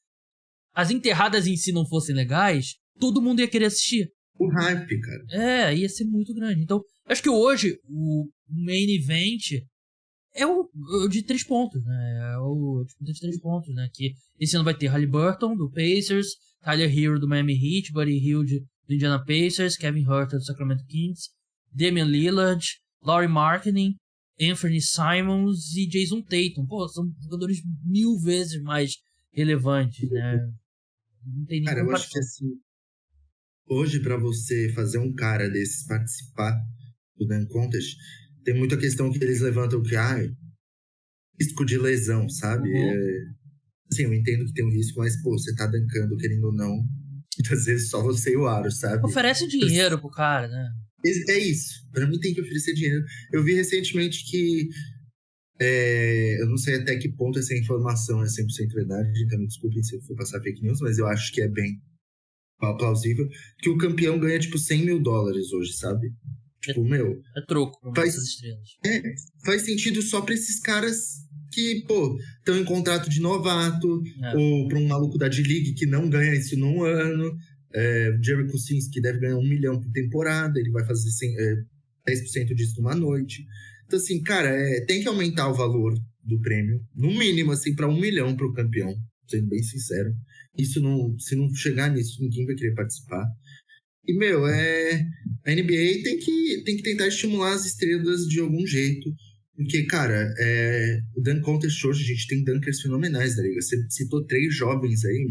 Speaker 1: as enterradas em si não fossem legais, todo mundo ia querer assistir.
Speaker 2: O hype, cara.
Speaker 1: Ia ser muito grande. Então, acho que hoje o main event é o de 3 pontos, né? É o de 3 pontos, né? Que esse ano vai ter Haliburton, do Pacers, Tyler Hero, do Miami Heat, Buddy Hield, do Indiana Pacers, Kevin Huerter, do Sacramento Kings, Damian Lillard, Lauri Markkanen, Anthony Simons e Jason Tatum. Pô, são jogadores 1000 vezes mais relevantes, né? Não tem nem
Speaker 2: Cara, eu acho que assim, hoje pra você fazer um cara desses participar do Dunk Contest, tem muita questão que eles levantam que, risco de lesão, sabe? Assim, eu entendo que tem um risco, mas, pô, você tá dancando, querendo ou não, muitas vezes só você e o aro, sabe?
Speaker 1: Oferece dinheiro pro cara, né?
Speaker 2: É isso. Pra mim tem que oferecer dinheiro. Eu vi recentemente que eu não sei até que ponto essa informação é 100% verdade, então me desculpem se eu for passar fake news, mas eu acho que é bem plausível, que o campeão ganha, tipo, $100 mil hoje, sabe? Tipo,
Speaker 1: É troco pra essas estrelas.
Speaker 2: Faz sentido só pra esses caras que, pô, estão em contrato de novato, ou pra um maluco da D-League que não ganha isso num ano. Jericho Sims, que deve ganhar $1 milhão por temporada, ele vai fazer 10% disso numa noite. Então, assim, cara, tem que aumentar o valor do prêmio, no mínimo, assim, pra $1 milhão pro campeão, sendo bem sincero. Se não chegar nisso, ninguém vai querer participar. E, a NBA tem que tentar estimular as estrelas de algum jeito. Porque, cara, o Dunk Contest hoje, a gente tem dunkers fenomenais da liga. Você citou 3 jovens aí,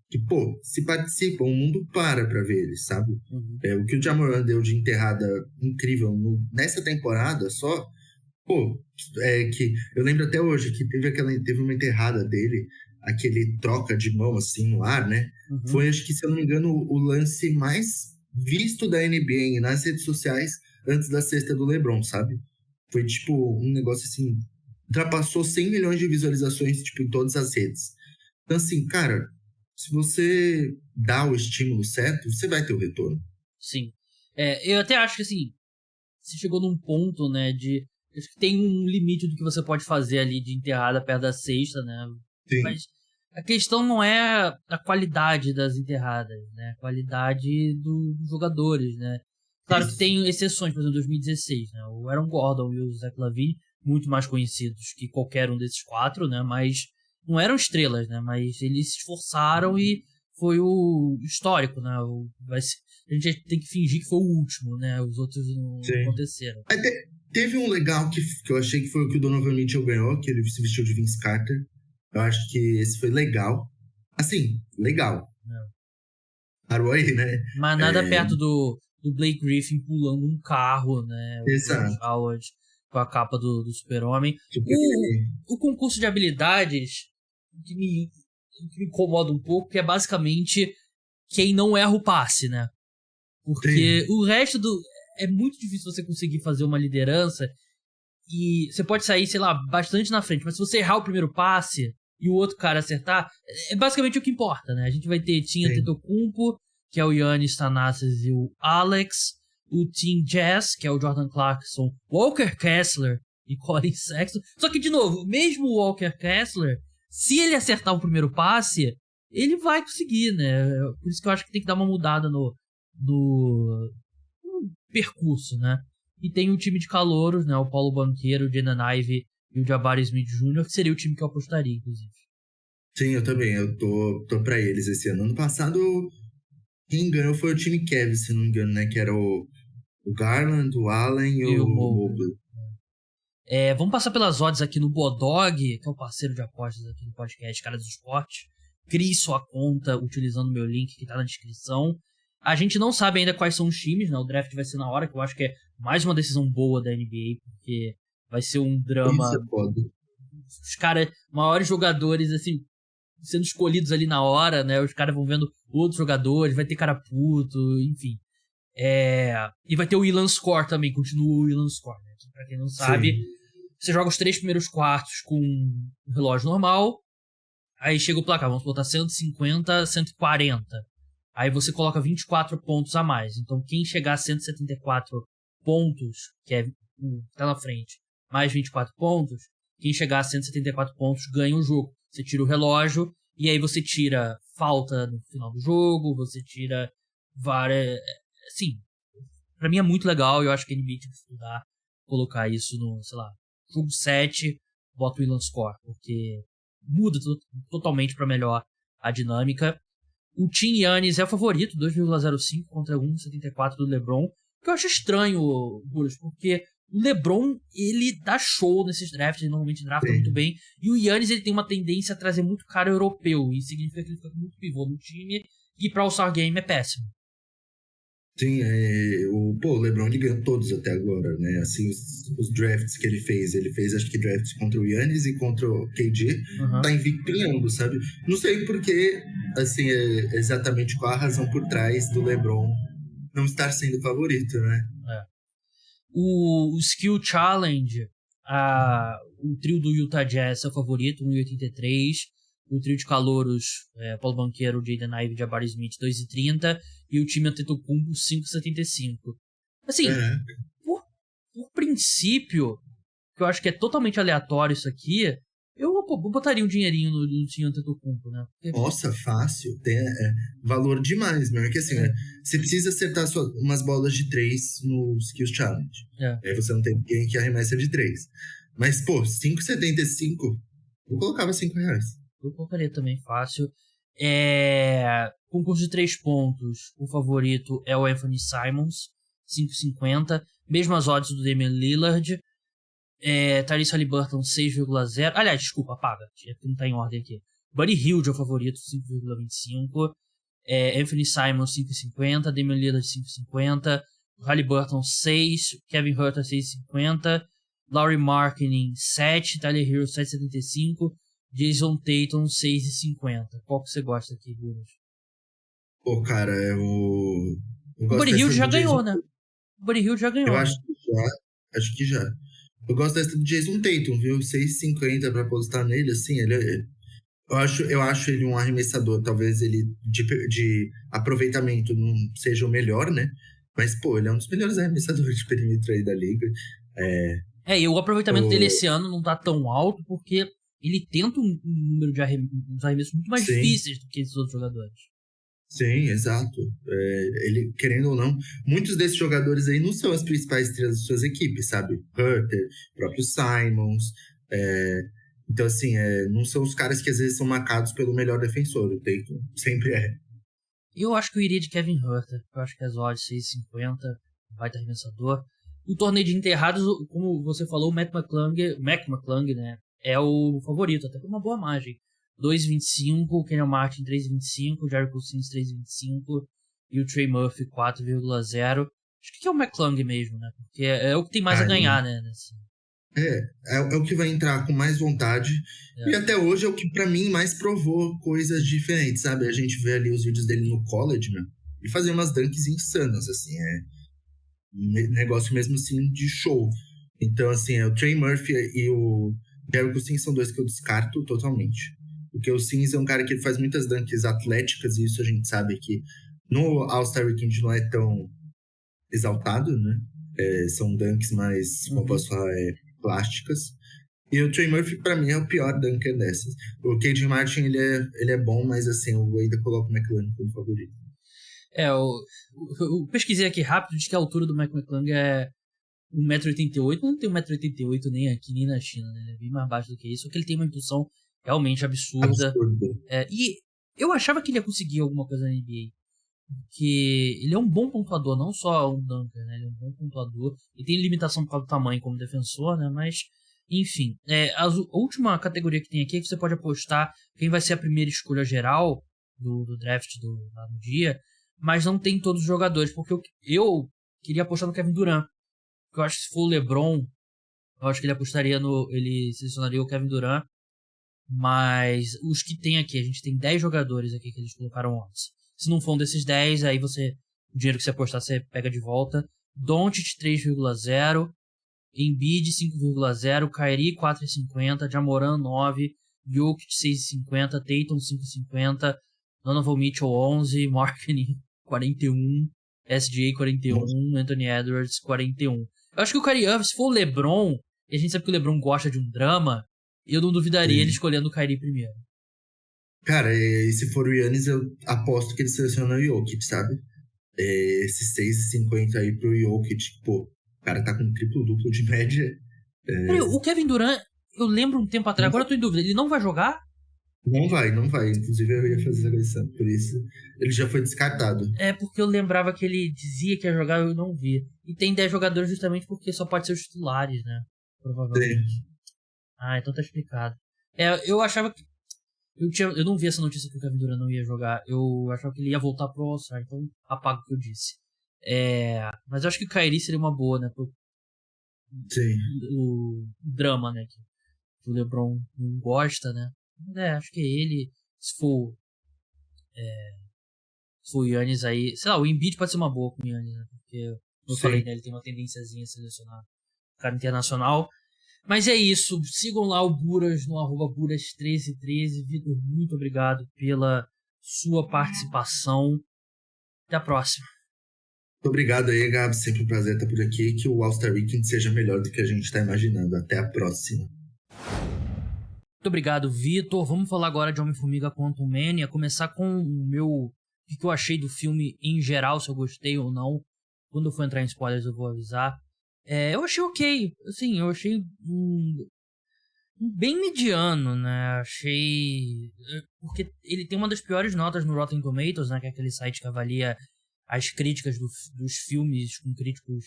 Speaker 2: que, pô, se participam, o mundo pra ver eles, sabe? O que o Ja Morant deu de enterrada incrível nessa temporada só, pô, que eu lembro até hoje que teve uma enterrada dele, aquele troca de mão assim no ar, né? Foi, acho que, se eu não me engano, o lance mais visto da NBA nas redes sociais antes da cesta do LeBron, sabe? Foi, tipo, um negócio assim, ultrapassou 100 milhões de visualizações, tipo, em todas as redes. Então, assim, cara, se você dá o estímulo certo, você vai ter o retorno.
Speaker 1: Sim. Eu até acho que, assim, você chegou num ponto, né, acho que tem um limite do que você pode fazer ali de enterrada perto da cesta, né?
Speaker 2: Sim.
Speaker 1: Mas a questão não é a qualidade das enterradas, né? A qualidade dos jogadores, né? Claro que tem exceções, por exemplo, 2016, né? O Aaron Gordon e o Zach LaVine, muito mais conhecidos que qualquer um desses 4, né? Mas não eram estrelas, né? Mas eles se esforçaram e foi o histórico, né? A gente tem que fingir que foi o último, né? Os outros não aconteceram.
Speaker 2: Teve um legal que eu achei que foi o que o Donovan Mitchell ganhou, que ele se vestiu de Vince Carter. Eu acho que esse foi legal. Assim, legal. Parou aí, né?
Speaker 1: Mas nada perto do Blake Griffin pulando um carro, né?
Speaker 2: Exato.
Speaker 1: O Howard com a capa do Super-Homem. O concurso de habilidades que me incomoda um pouco, que é basicamente quem não erra o passe, né? Porque o resto é muito difícil você conseguir fazer uma liderança e você pode sair, sei lá, bastante na frente, mas se você errar o primeiro passe e o outro cara acertar, é basicamente o que importa, né? A gente vai ter Team Antetokounmpo, que é o Giannis, Thanasis e o Alex, o Team Jazz, que é o Jordan Clarkson, Walker Kessler e Colin Sexton. Só que, de novo, mesmo o Walker Kessler, se ele acertar o primeiro passe, ele vai conseguir, né? Por isso que eu acho que tem que dar uma mudada no percurso, né? E tem o time de calouros, né? O Paulo Banchero, o Jaden Ivey e o Jabari Smith Jr., que seria o time que eu apostaria, inclusive.
Speaker 2: Sim, eu também. Eu tô pra eles esse ano. Ano passado, quem ganhou foi o time Cavs, se não me engano, né? Que era o Garland, o Allen e o Mobley.
Speaker 1: Vamos passar pelas odds aqui no Bodog, que é o parceiro de apostas aqui do podcast Cara dos Esportes. crie sua conta utilizando o meu link que tá na descrição. A gente não sabe ainda quais são os times, né? O draft vai ser na hora, que eu acho que é mais uma decisão boa da NBA, porque vai ser um drama.
Speaker 2: Isso é foda.
Speaker 1: Os caras, maiores jogadores, assim, sendo escolhidos ali na hora, né? Os caras vão vendo outros jogadores, vai ter cara puto, enfim. E vai ter o Ilan Score também, continua o Ilan Score, né? Pra quem não sabe,
Speaker 2: Sim.
Speaker 1: você joga os 3 primeiros quartos com um relógio normal, aí chega o placar, vamos botar 150, 140. Aí você coloca 24 pontos a mais. Então quem chegar a 174 pontos, que é o que tá na frente, mais 24 pontos, quem chegar a 174 pontos ganha o jogo. Você tira o relógio e aí você tira falta no final do jogo, você tira várias... Assim, pra mim é muito legal e eu acho que a NBA tem que estudar, colocar isso no, sei lá, jogo 7, bota o Ilan Score, porque muda totalmente pra melhor a dinâmica. O Team Giannis é o favorito, 2,05 contra 1,74 do LeBron, que eu acho estranho, Buras, porque o LeBron, ele dá show nesses drafts, ele normalmente drafta muito bem, e o Giannis, ele tem uma tendência a trazer muito cara europeu, e significa que ele fica com muito pivô no time, e pra All-Star Game é péssimo.
Speaker 2: Sim, o LeBron ele ganhou todos até agora, né? Assim, os drafts que ele fez acho que drafts contra o Giannis e contra o KD, tá invicto em ambos, sabe? Não sei porque, assim, exatamente qual a razão por trás do LeBron não estar sendo favorito, né?
Speaker 1: O Skill Challenge, o trio do Utah Jazz é o favorito, 1,83. O trio de calouros, Paulo Banchero, Jaden Ivey, Jabari Smith, 2,30. E o time Antetokounmpo, 5,75. Assim, por princípio, que eu acho que é totalmente aleatório isso aqui, eu botaria um dinheirinho no time Antetokounmpo, né? Porque...
Speaker 2: Nossa, fácil. Tem valor demais, meu. É que assim, você precisa acertar umas bolas de 3 no Skills Challenge. Aí você não tem ninguém que arremessa de 3. Mas, pô, 5,75, eu colocava R$5.
Speaker 1: Eu colocaria também fácil. Concurso de 3 pontos, o favorito é o Anthony Simons, 5,50. Mesmas odds do Damian Lillard. Tyrese Haliburton, 6,0. Aliás, desculpa, apaga. Não tá em ordem aqui. Buddy Hield é o favorito, 5,25. Anthony Simons, 5,50. Damian Lillard, 5,50. Haliburton, 6. Kevin Huerter, 6,50. Lauri Markkanen, 7. Tyler Hero, 7,75. Jason Tatum, 6,50. Qual que você gosta aqui, Bruno?
Speaker 2: Pô, cara, o
Speaker 1: Buddy Hield já ganhou, né? O Buddy Hield já ganhou.
Speaker 2: Eu acho que já. Eu gosto dessa do Jason Tatum, viu? 6,50 pra apostar nele, assim, eu acho ele um arremessador, talvez ele de aproveitamento não seja o melhor, né? Mas, pô, ele é um dos melhores arremessadores de perímetro aí da liga.
Speaker 1: E o aproveitamento dele esse ano não tá tão alto, porque ele tenta um número de arremessos muito mais difíceis do que esses outros jogadores.
Speaker 2: Sim, exato. Ele, querendo ou não, muitos desses jogadores aí não são as principais estrelas de suas equipes, sabe? Huerter, próprio Simons. Então, assim, não são os caras que às vezes são marcados pelo melhor defensor. O Tatum sempre é.
Speaker 1: Eu acho que eu iria de Kevin Huerter. Eu acho que as odds 6,50, baita arremessador. O torneio de enterrados, como você falou, o Mac McClung, né? É o favorito, até por uma boa margem. 2,25, Kenyon Martin 3,25, Jericho Sims 3,25 e o Trey Murphy 4,0. Acho que é o McClung mesmo, né? Porque é o que tem mais a ganhar, né?
Speaker 2: É o que vai entrar com mais vontade. E até hoje é o que pra mim mais provou coisas diferentes, sabe? A gente vê ali os vídeos dele no college, né? E fazer umas dunks insanas, assim. Negócio mesmo assim de show. Então, assim, o Trey Murphy e o Jericho Sims são dois que eu descarto totalmente. Porque o Sims é um cara que ele faz muitas dunks atléticas, e isso a gente sabe que no All-Star Weekend não é tão exaltado, né? São dunks mais, como posso falar, plásticas. E o Trey Murphy, pra mim, é o pior dunker dessas. O KJ Martin, ele é bom, mas assim, eu ainda coloco o McClung como favorito.
Speaker 1: Eu pesquisei aqui rápido, diz que a altura do Mac McClung é 1,88m, não tem 1,88m nem aqui, nem na China, né? Ele é bem mais baixo do que isso, só que ele tem uma impulsão realmente absurda. E eu achava que ele ia conseguir alguma coisa na NBA, porque ele é um bom pontuador, não só um dunker, né? Ele é um bom pontuador, ele tem limitação por causa do tamanho como defensor, né? Mas Enfim, a última categoria que tem aqui é que você pode apostar quem vai ser a primeira escolha geral do draft lá no dia, mas não tem todos os jogadores, porque eu queria apostar no Kevin Durant, porque eu acho que se for o LeBron, eu acho que ele selecionaria o Kevin Durant, mas os que tem aqui, a gente tem 10 jogadores aqui que eles colocaram antes. Se não for um desses 10, aí o dinheiro que você apostar você pega de volta. Doncic 3,0, Embiid 5,0, Kyrie 4,50, Jamoran 9, Jokic 6,50, Tatum 5,50, Donovan Mitchell 11, Markkanen 41, SGA 41, Anthony Edwards 41. Eu acho que o Kyrie Irving, se for o LeBron, e a gente sabe que o LeBron gosta de um drama, eu não duvidaria ele escolhendo o Kyrie primeiro.
Speaker 2: Cara, e se for o Giannis, eu aposto que ele seleciona o Jokic, sabe? Esses 6,50 aí pro Jokic, pô, o cara tá com triplo-duplo de média.
Speaker 1: Peraí, o Kevin Durant, eu lembro um tempo atrás, agora eu tô em dúvida, ele não vai jogar?
Speaker 2: Não vai. Inclusive eu ia fazer essa questão, por isso ele já foi descartado.
Speaker 1: É porque eu lembrava que ele dizia que ia jogar e eu não vi. E tem 10 jogadores justamente porque só pode ser os titulares, né? Provavelmente. Sim. Então tá explicado. Eu achava que... Eu não vi essa notícia que o Kevin Durant não ia jogar. Eu achava que ele ia voltar pro All-Star, então apago o que eu disse. Mas eu acho que o Kyrie seria uma boa, né?
Speaker 2: Sim.
Speaker 1: O drama, né? Que o LeBron não gosta, né? Acho que ele, se for o Giannis aí... Sei lá, o Embiid pode ser uma boa com o Giannis, né? Porque, como eu falei, né? Ele tem uma tendênciazinha a selecionar o cara internacional. Mas é isso, sigam lá o Buras no @Buras1313. Vitor, muito obrigado pela sua participação. Até a próxima.
Speaker 2: Muito obrigado aí, Gabi. Sempre um prazer estar por aqui. Que o All-Star Weekend seja melhor do que a gente está imaginando. Até a próxima.
Speaker 1: Muito obrigado, Vitor. Vamos falar agora de Homem-Formiga Quantumania. Começar com o que eu achei do filme em geral, se eu gostei ou não. Quando eu for entrar em spoilers eu vou avisar. Eu achei ok, assim, eu achei bem mediano, né, achei... Porque ele tem uma das piores notas no Rotten Tomatoes, né, que é aquele site que avalia as críticas dos filmes com críticos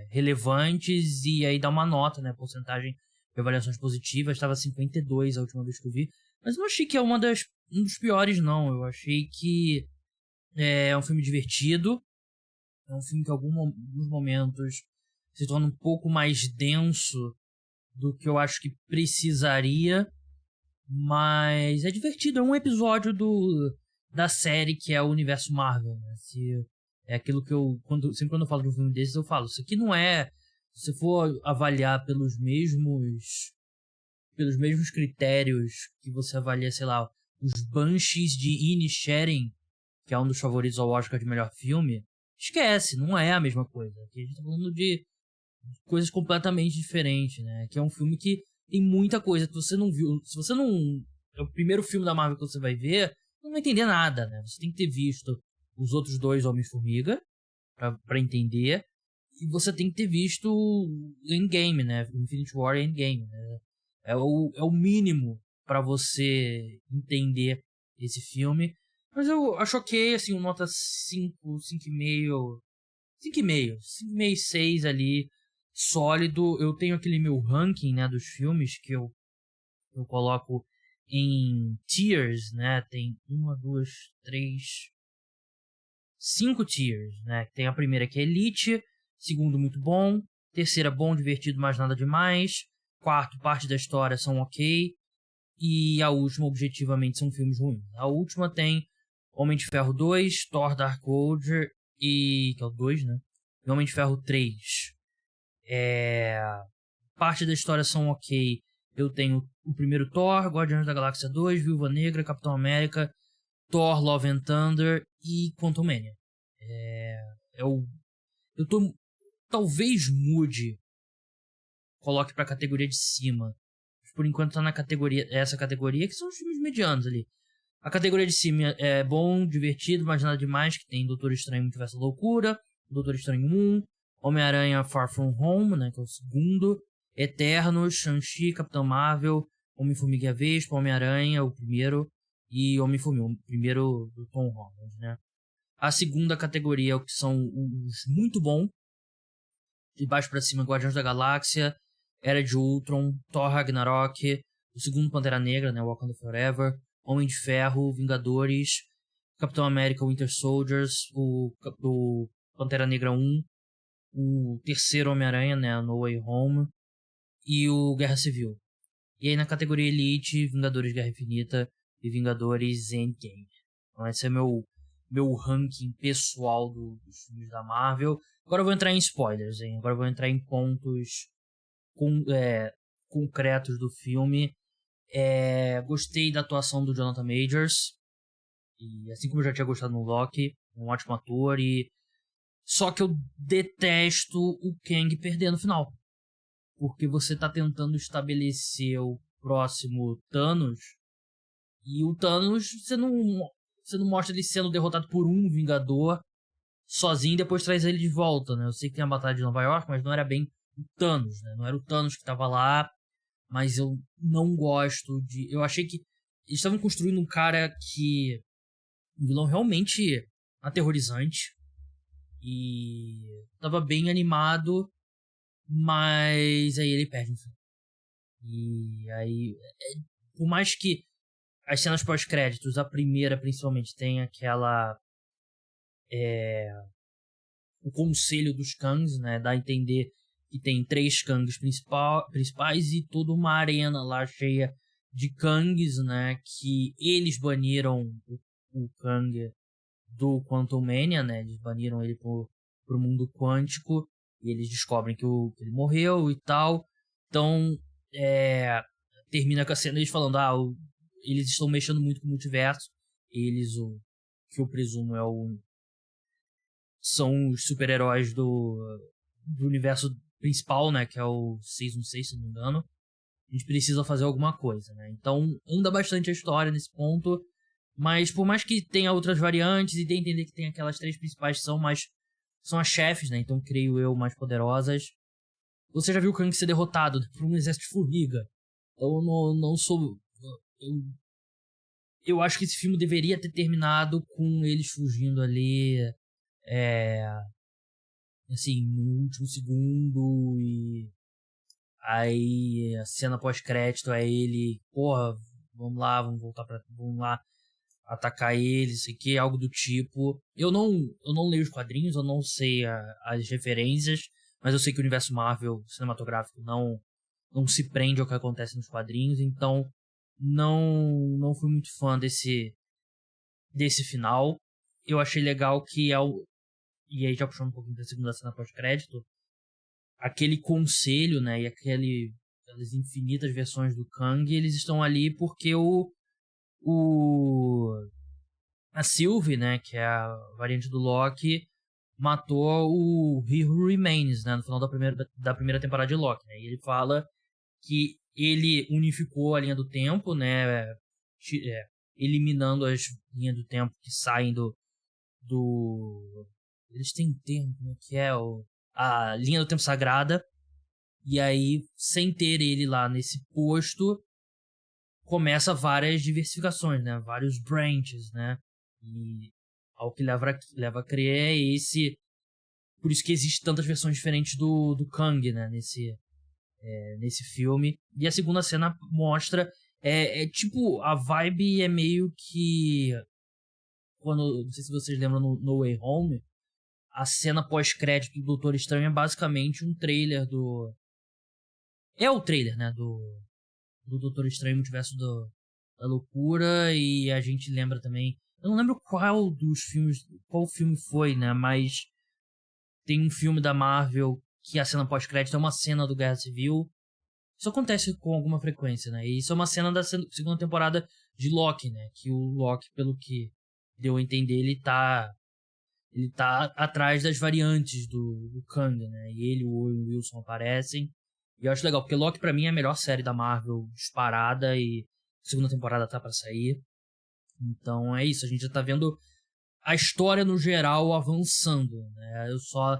Speaker 1: relevantes, e aí dá uma nota, né, porcentagem de avaliações positivas, estava 52 a última vez que eu vi, mas eu não achei que é um dos piores, não, eu achei que é um filme divertido, é um filme que em alguns momentos se torna um pouco mais denso do que eu acho que precisaria, mas é divertido, é um episódio da série que é o universo Marvel, né? É aquilo que sempre quando eu falo de um filme desses eu falo, isso aqui não é, se for avaliar pelos mesmos critérios que você avalia, sei lá, os Banshees de Inisherin, que é um dos favoritos ao Oscar de melhor filme, esquece, não é a mesma coisa. Aqui a gente tá falando de coisas completamente diferentes, né? Que é um filme que tem muita coisa que você não viu. Se você não... É o primeiro filme da Marvel que você vai ver, não vai entender nada, né? Você tem que ter visto os outros dois Homens-Formiga pra entender. E você tem que ter visto Endgame, né? Infinity War e Endgame, né? É o mínimo pra você entender esse filme. Mas eu acho ok, assim, nota 5, 5,5... 5,5, 6 ali, sólido. Eu tenho aquele meu ranking, né, dos filmes que eu coloco em tiers, né? Tem 5 tiers, né? Tem a primeira que é Elite, segundo muito bom, terceira bom, divertido, mas nada demais, quarto, parte da história são ok, e a última, objetivamente, são filmes ruins. A última tem Homem de Ferro 2, Thor Dark World que é o 2, né? E Homem de Ferro 3. Parte da história são ok. Eu tenho o primeiro Thor, Guardiões da Galáxia 2, Viúva Negra, Capitão América, Thor, Love and Thunder e Quantumania. Eu tô... Talvez mude, coloque pra categoria de cima. Por enquanto tá na essa categoria, que são os filmes medianos ali. A categoria de cima é bom, divertido, mas nada demais, que tem Doutor Estranho Multiverso da Loucura, Doutor Estranho 1, Homem-Aranha Far From Home, né, que é o segundo, Eternos, Shang-Chi, Capitão Marvel, Homem-Formiga e a Vespa, Homem-Aranha, o primeiro, e Homem-Formiga, o primeiro do Tom Holland, né. A segunda categoria é o que são os muito bom, de baixo pra cima, Guardiões da Galáxia, Era de Ultron, Thor Ragnarok, o segundo Pantera Negra, né, Wakanda Forever, Homem de Ferro, Vingadores, Capitão América Winter Soldiers, o Pantera Negra 1, o terceiro Homem-Aranha, né, No Way Home, e o Guerra Civil. E aí na categoria Elite, Vingadores Guerra Infinita e Vingadores Endgame. Então esse é meu ranking pessoal dos filmes da Marvel. Agora eu vou entrar em spoilers, hein? Agora eu vou entrar em pontos concretos do filme. Gostei da atuação do Jonathan Majors. E assim como eu já tinha gostado no Loki, um ótimo ator. Só que eu detesto o Kang perder no final. Porque você tá tentando estabelecer o próximo Thanos. E o Thanos, você não mostra ele sendo derrotado por um Vingador sozinho e depois traz ele de volta, né? Eu sei que tem a Batalha de Nova York, mas não era bem o Thanos, né? Não era o Thanos que tava lá, mas eu não gosto de... Eu achei que eles estavam construindo um cara que... Um vilão realmente aterrorizante. E tava bem animado, mas aí ele perde no final. E aí... Por mais que as cenas pós-créditos, a primeira principalmente, tem aquela... o conselho dos Kangs, né? Dá a entender que tem 3 Kangs principais e toda uma arena lá cheia de Kangs, né? Que eles baniram o Kang do Quantum Mania, né? Eles baniram ele pro mundo quântico e eles descobrem que ele morreu e tal. Então, termina com a cena eles falando, eles estão mexendo muito com o multiverso. Eles, que eu presumo são os super-heróis do universo principal, né? Que é o 616, se não me engano. A gente precisa fazer alguma coisa, né? Então, anda bastante a história nesse ponto. Mas por mais que tenha outras variantes e dê a entender que tem aquelas 3 principais que são as chefes, né? Então, creio eu, mais poderosas. Você já viu o Kang ser derrotado por um exército de formiga. Então, eu não sou... Eu acho que esse filme deveria ter terminado com eles fugindo ali... assim, no último segundo. E aí a cena pós-crédito é ele... Porra, vamos lá atacar ele, sei que, algo do tipo. Eu não leio os quadrinhos, eu não sei as referências, mas eu sei que o universo Marvel cinematográfico não se prende ao que acontece nos quadrinhos, então não fui muito fã desse final. Eu achei legal que e aí já puxando um pouquinho da segunda cena pós-crédito, aquele conselho, né, e aquelas infinitas versões do Kang, eles estão ali porque a Sylvie, né, que é a variante do Loki, matou o He Who Remains, né, no final da primeira temporada de Loki, né, e ele fala que ele unificou a linha do tempo, né, eliminando as linhas do tempo que saem do eles têm um termo, como é que é, a linha do tempo sagrada, e aí, sem ter ele lá nesse posto, começa várias diversificações, né? Vários branches, né? E ao que leva a crer é esse... Por isso que existem tantas versões diferentes do Kang, né? Nesse filme. E a segunda cena mostra... tipo, a vibe é meio que... Não sei se vocês lembram no Way Home, a cena pós-crédito do Doutor Estranho é basicamente um trailer do... É o trailer, né? Do Doutor Estranho Multiverso da Loucura, e a gente lembra também... Eu não lembro qual filme foi, né? Mas tem um filme da Marvel que a cena pós-crédito é uma cena do Guerra Civil. Isso acontece com alguma frequência, né? E isso é uma cena da segunda temporada de Loki, né? Que o Loki, pelo que deu a entender, ele tá atrás das variantes do Kang, né? E ele e o Owen Wilson aparecem. E eu acho legal, porque Loki pra mim é a melhor série da Marvel disparada e a segunda temporada tá pra sair. Então é isso, a gente já tá vendo a história no geral avançando, né? Eu só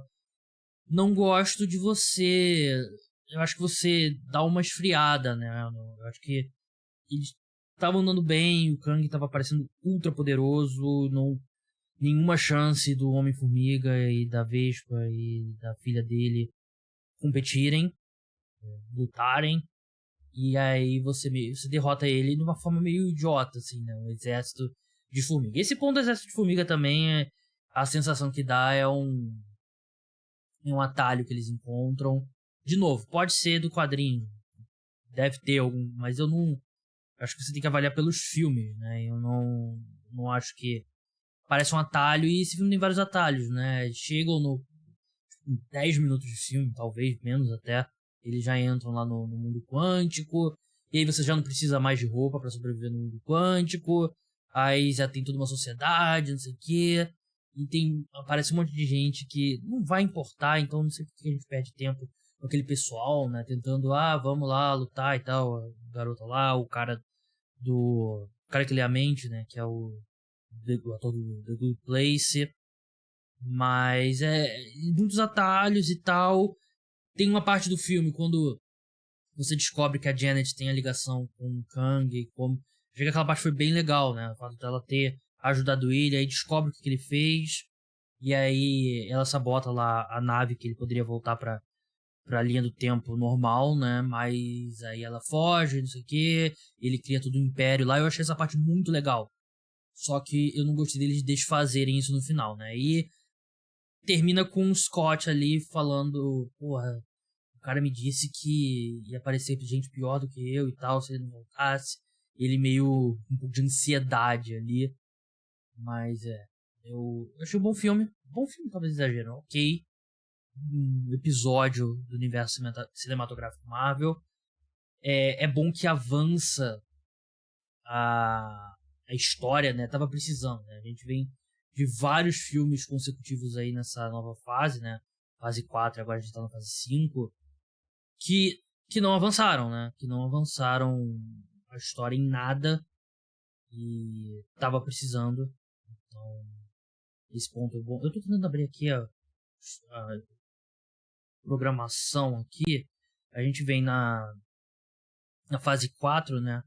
Speaker 1: não gosto de você... Eu acho que você dá uma esfriada, né? Eu acho que eles estavam andando bem, o Kang tava parecendo ultra poderoso, nenhuma chance do Homem-Formiga e da Vespa e da filha dele competirem. lutarem. E aí você derrota ele de uma forma meio idiota, assim, né? Um exército de formiga. Esse ponto do exército de formiga também a sensação que dá é um atalho que eles encontram. De novo, pode ser do quadrinho. Deve ter algum, mas eu não... Acho que você tem que avaliar pelos filmes, né? Eu não acho que... Parece um atalho, e esse filme tem vários atalhos, né? Chegam no 10 minutos de filme, talvez, menos até. Eles já entram lá no mundo quântico. E aí você já não precisa mais de roupa para sobreviver no mundo quântico. Aí já tem toda uma sociedade, não sei o quê. E aparece um monte de gente que não vai importar, então não sei por que a gente perde tempo com aquele pessoal, né? Tentando, vamos lá lutar e tal. A garota lá, o cara que lê a mente, né? Que é o ator do The Good Place. Mas muitos atalhos e tal. Tem uma parte do filme quando você descobre que a Janet tem a ligação com o Kang. Chega, aquela parte foi bem legal, né? O fato dela ter ajudado ele, aí descobre o que ele fez. E aí ela sabota lá a nave que ele poderia voltar pra linha do tempo normal, né? Mas aí ela foge, não sei o que. Ele cria todo um império lá. Eu achei essa parte muito legal. Só que eu não gostei deles desfazerem isso no final, né? E termina com o Scott ali falando, porra, o cara me disse que ia aparecer gente pior do que eu e tal, se ele não voltasse. Ele meio um pouco de ansiedade ali. Mas eu achei um bom filme. Bom filme, talvez exagero, ok. Um episódio do universo cinematográfico Marvel. É bom que avança a história, né? Tava precisando, né? A gente vem de vários filmes consecutivos aí nessa nova fase, né? Fase 4, agora a gente tá na fase 5. Que não avançaram, né? Que não avançaram a história em nada. E tava precisando. Então, esse ponto é bom. Eu tô tentando abrir aqui a programação aqui. A gente vem na fase 4, né?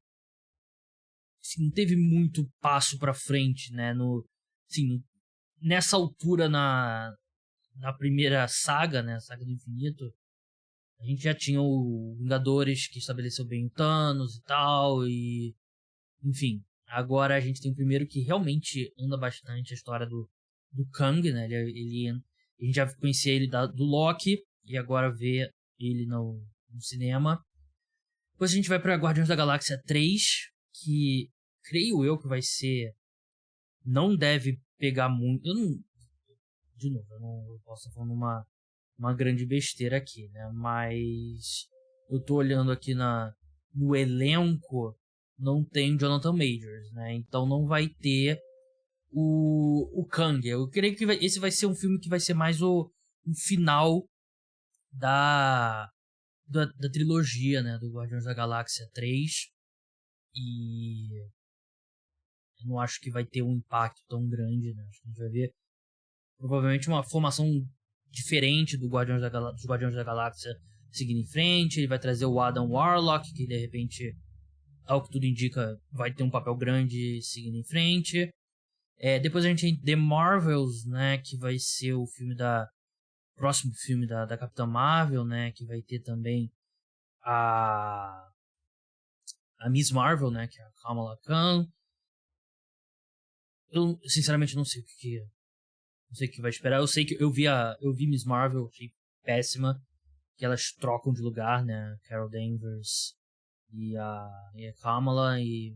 Speaker 1: Assim, não teve muito passo pra frente, né? Assim, nessa altura na primeira saga, né? A Saga do Infinito, a gente já tinha o Vingadores, que estabeleceu bem o Thanos e tal, e... Enfim, agora a gente tem o primeiro que realmente anda bastante a história do Kang, né? A gente já conhecia ele do Loki, e agora vê ele no cinema. Depois a gente vai pra Guardiões da Galáxia 3, que creio eu que vai ser... Não deve pegar muito... De novo, eu não posso estar falando uma grande besteira aqui, né? Mas eu tô olhando aqui no elenco, não tem Jonathan Majors, né? Então não vai ter o Kang. Eu creio que esse vai ser um filme que vai ser mais o final da trilogia, né? Do Guardiões da Galáxia 3. E eu não acho que vai ter um impacto tão grande, né? Acho que a gente vai ver provavelmente uma formação diferente dos Guardiões da Galáxia seguindo em frente. Ele vai trazer o Adam Warlock, que de repente, ao que tudo indica, vai ter um papel grande seguindo em frente. Depois a gente tem The Marvels, né, que vai ser o próximo filme da Capitã Marvel, né, que vai ter também a Miss Marvel, né, que é a Kamala Khan. Eu sinceramente não sei o que não sei o que vai esperar. Eu sei que eu vi Miss Marvel, achei péssima, que elas trocam de lugar, né, Carol Danvers e a Kamala, e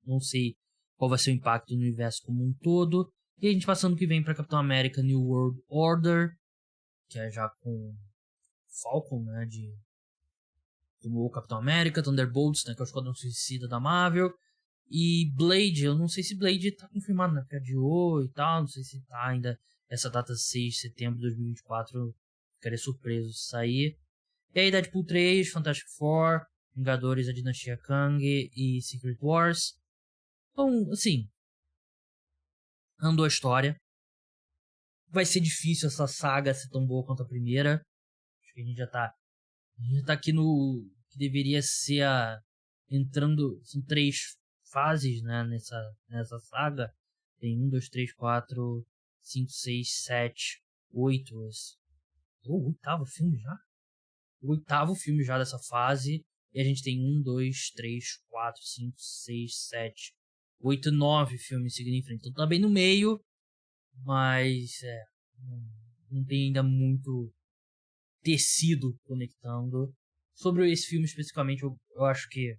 Speaker 1: não sei qual vai ser o impacto no universo como um todo. E a gente passando o que vem pra Capitão América New World Order, que é já com Falcon, né, como o Capitão América, Thunderbolts, né, que é o Esquadrão Suicida da Marvel, e Blade. Eu não sei se Blade tá confirmado na PDO e tal, não sei se tá ainda essa data 6 de setembro de 2024, ficaria surpreso se sair. E aí Deadpool 3, Fantastic Four, Vingadores, a Dinastia Kang e Secret Wars. Então, assim, andou a história. Vai ser difícil essa saga ser tão boa quanto a primeira. Acho que a gente já tá aqui no que deveria ser entrando. São 3 fases, né, nessa saga. Tem 1, 2, 3, 4, 5, 6, 7, 8. O 8º filme já? o 8º filme já dessa fase. E a gente tem 1, 2, 3, 4, 5, 6, 7, 8, 9 filmes seguindo em frente. Então tá bem no meio, mas não tem ainda muito tecido conectando. Sobre esse filme especificamente, eu acho que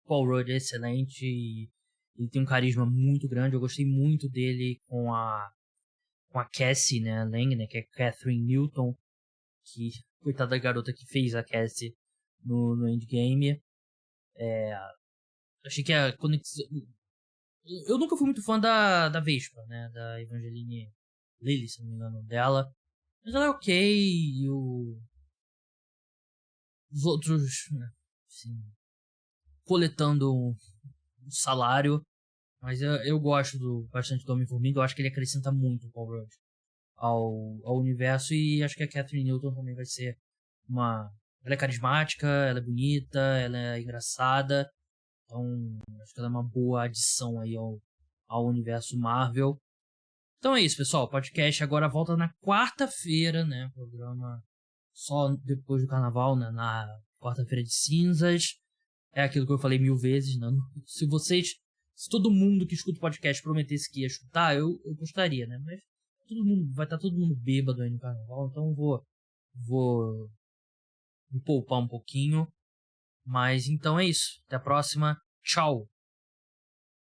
Speaker 1: Paul Rudd é excelente e ele tem um carisma muito grande. Eu gostei muito dele com a Cassie, né, Lang, né, que é Catherine Newton, que, coitada da garota que fez a Cassie no Endgame. Achei que a conexão... Eu nunca fui muito fã da Vespa, né, da Evangeline Lilly, se não me engano, dela. Mas ela é ok, e os outros, né, assim, coletando um salário. Mas eu gosto bastante do Homem-Formiga. Eu acho que ele acrescenta muito o Paul Rudd ao universo. E acho que a Catherine Newton também vai ser uma... Ela é carismática, ela é bonita, ela é engraçada. Então, acho que ela é uma boa adição aí ao universo Marvel. Então é isso, pessoal. O podcast agora volta na quarta-feira, né? Programa só depois do carnaval, né? Na quarta-feira de cinzas. É aquilo que eu falei 1000 vezes, né? Se todo mundo que escuta o podcast prometesse que ia escutar, eu gostaria, né? Mas vai estar todo mundo bêbado aí no carnaval, então eu vou me poupar um pouquinho. Mas então é isso. Até a próxima. Tchau!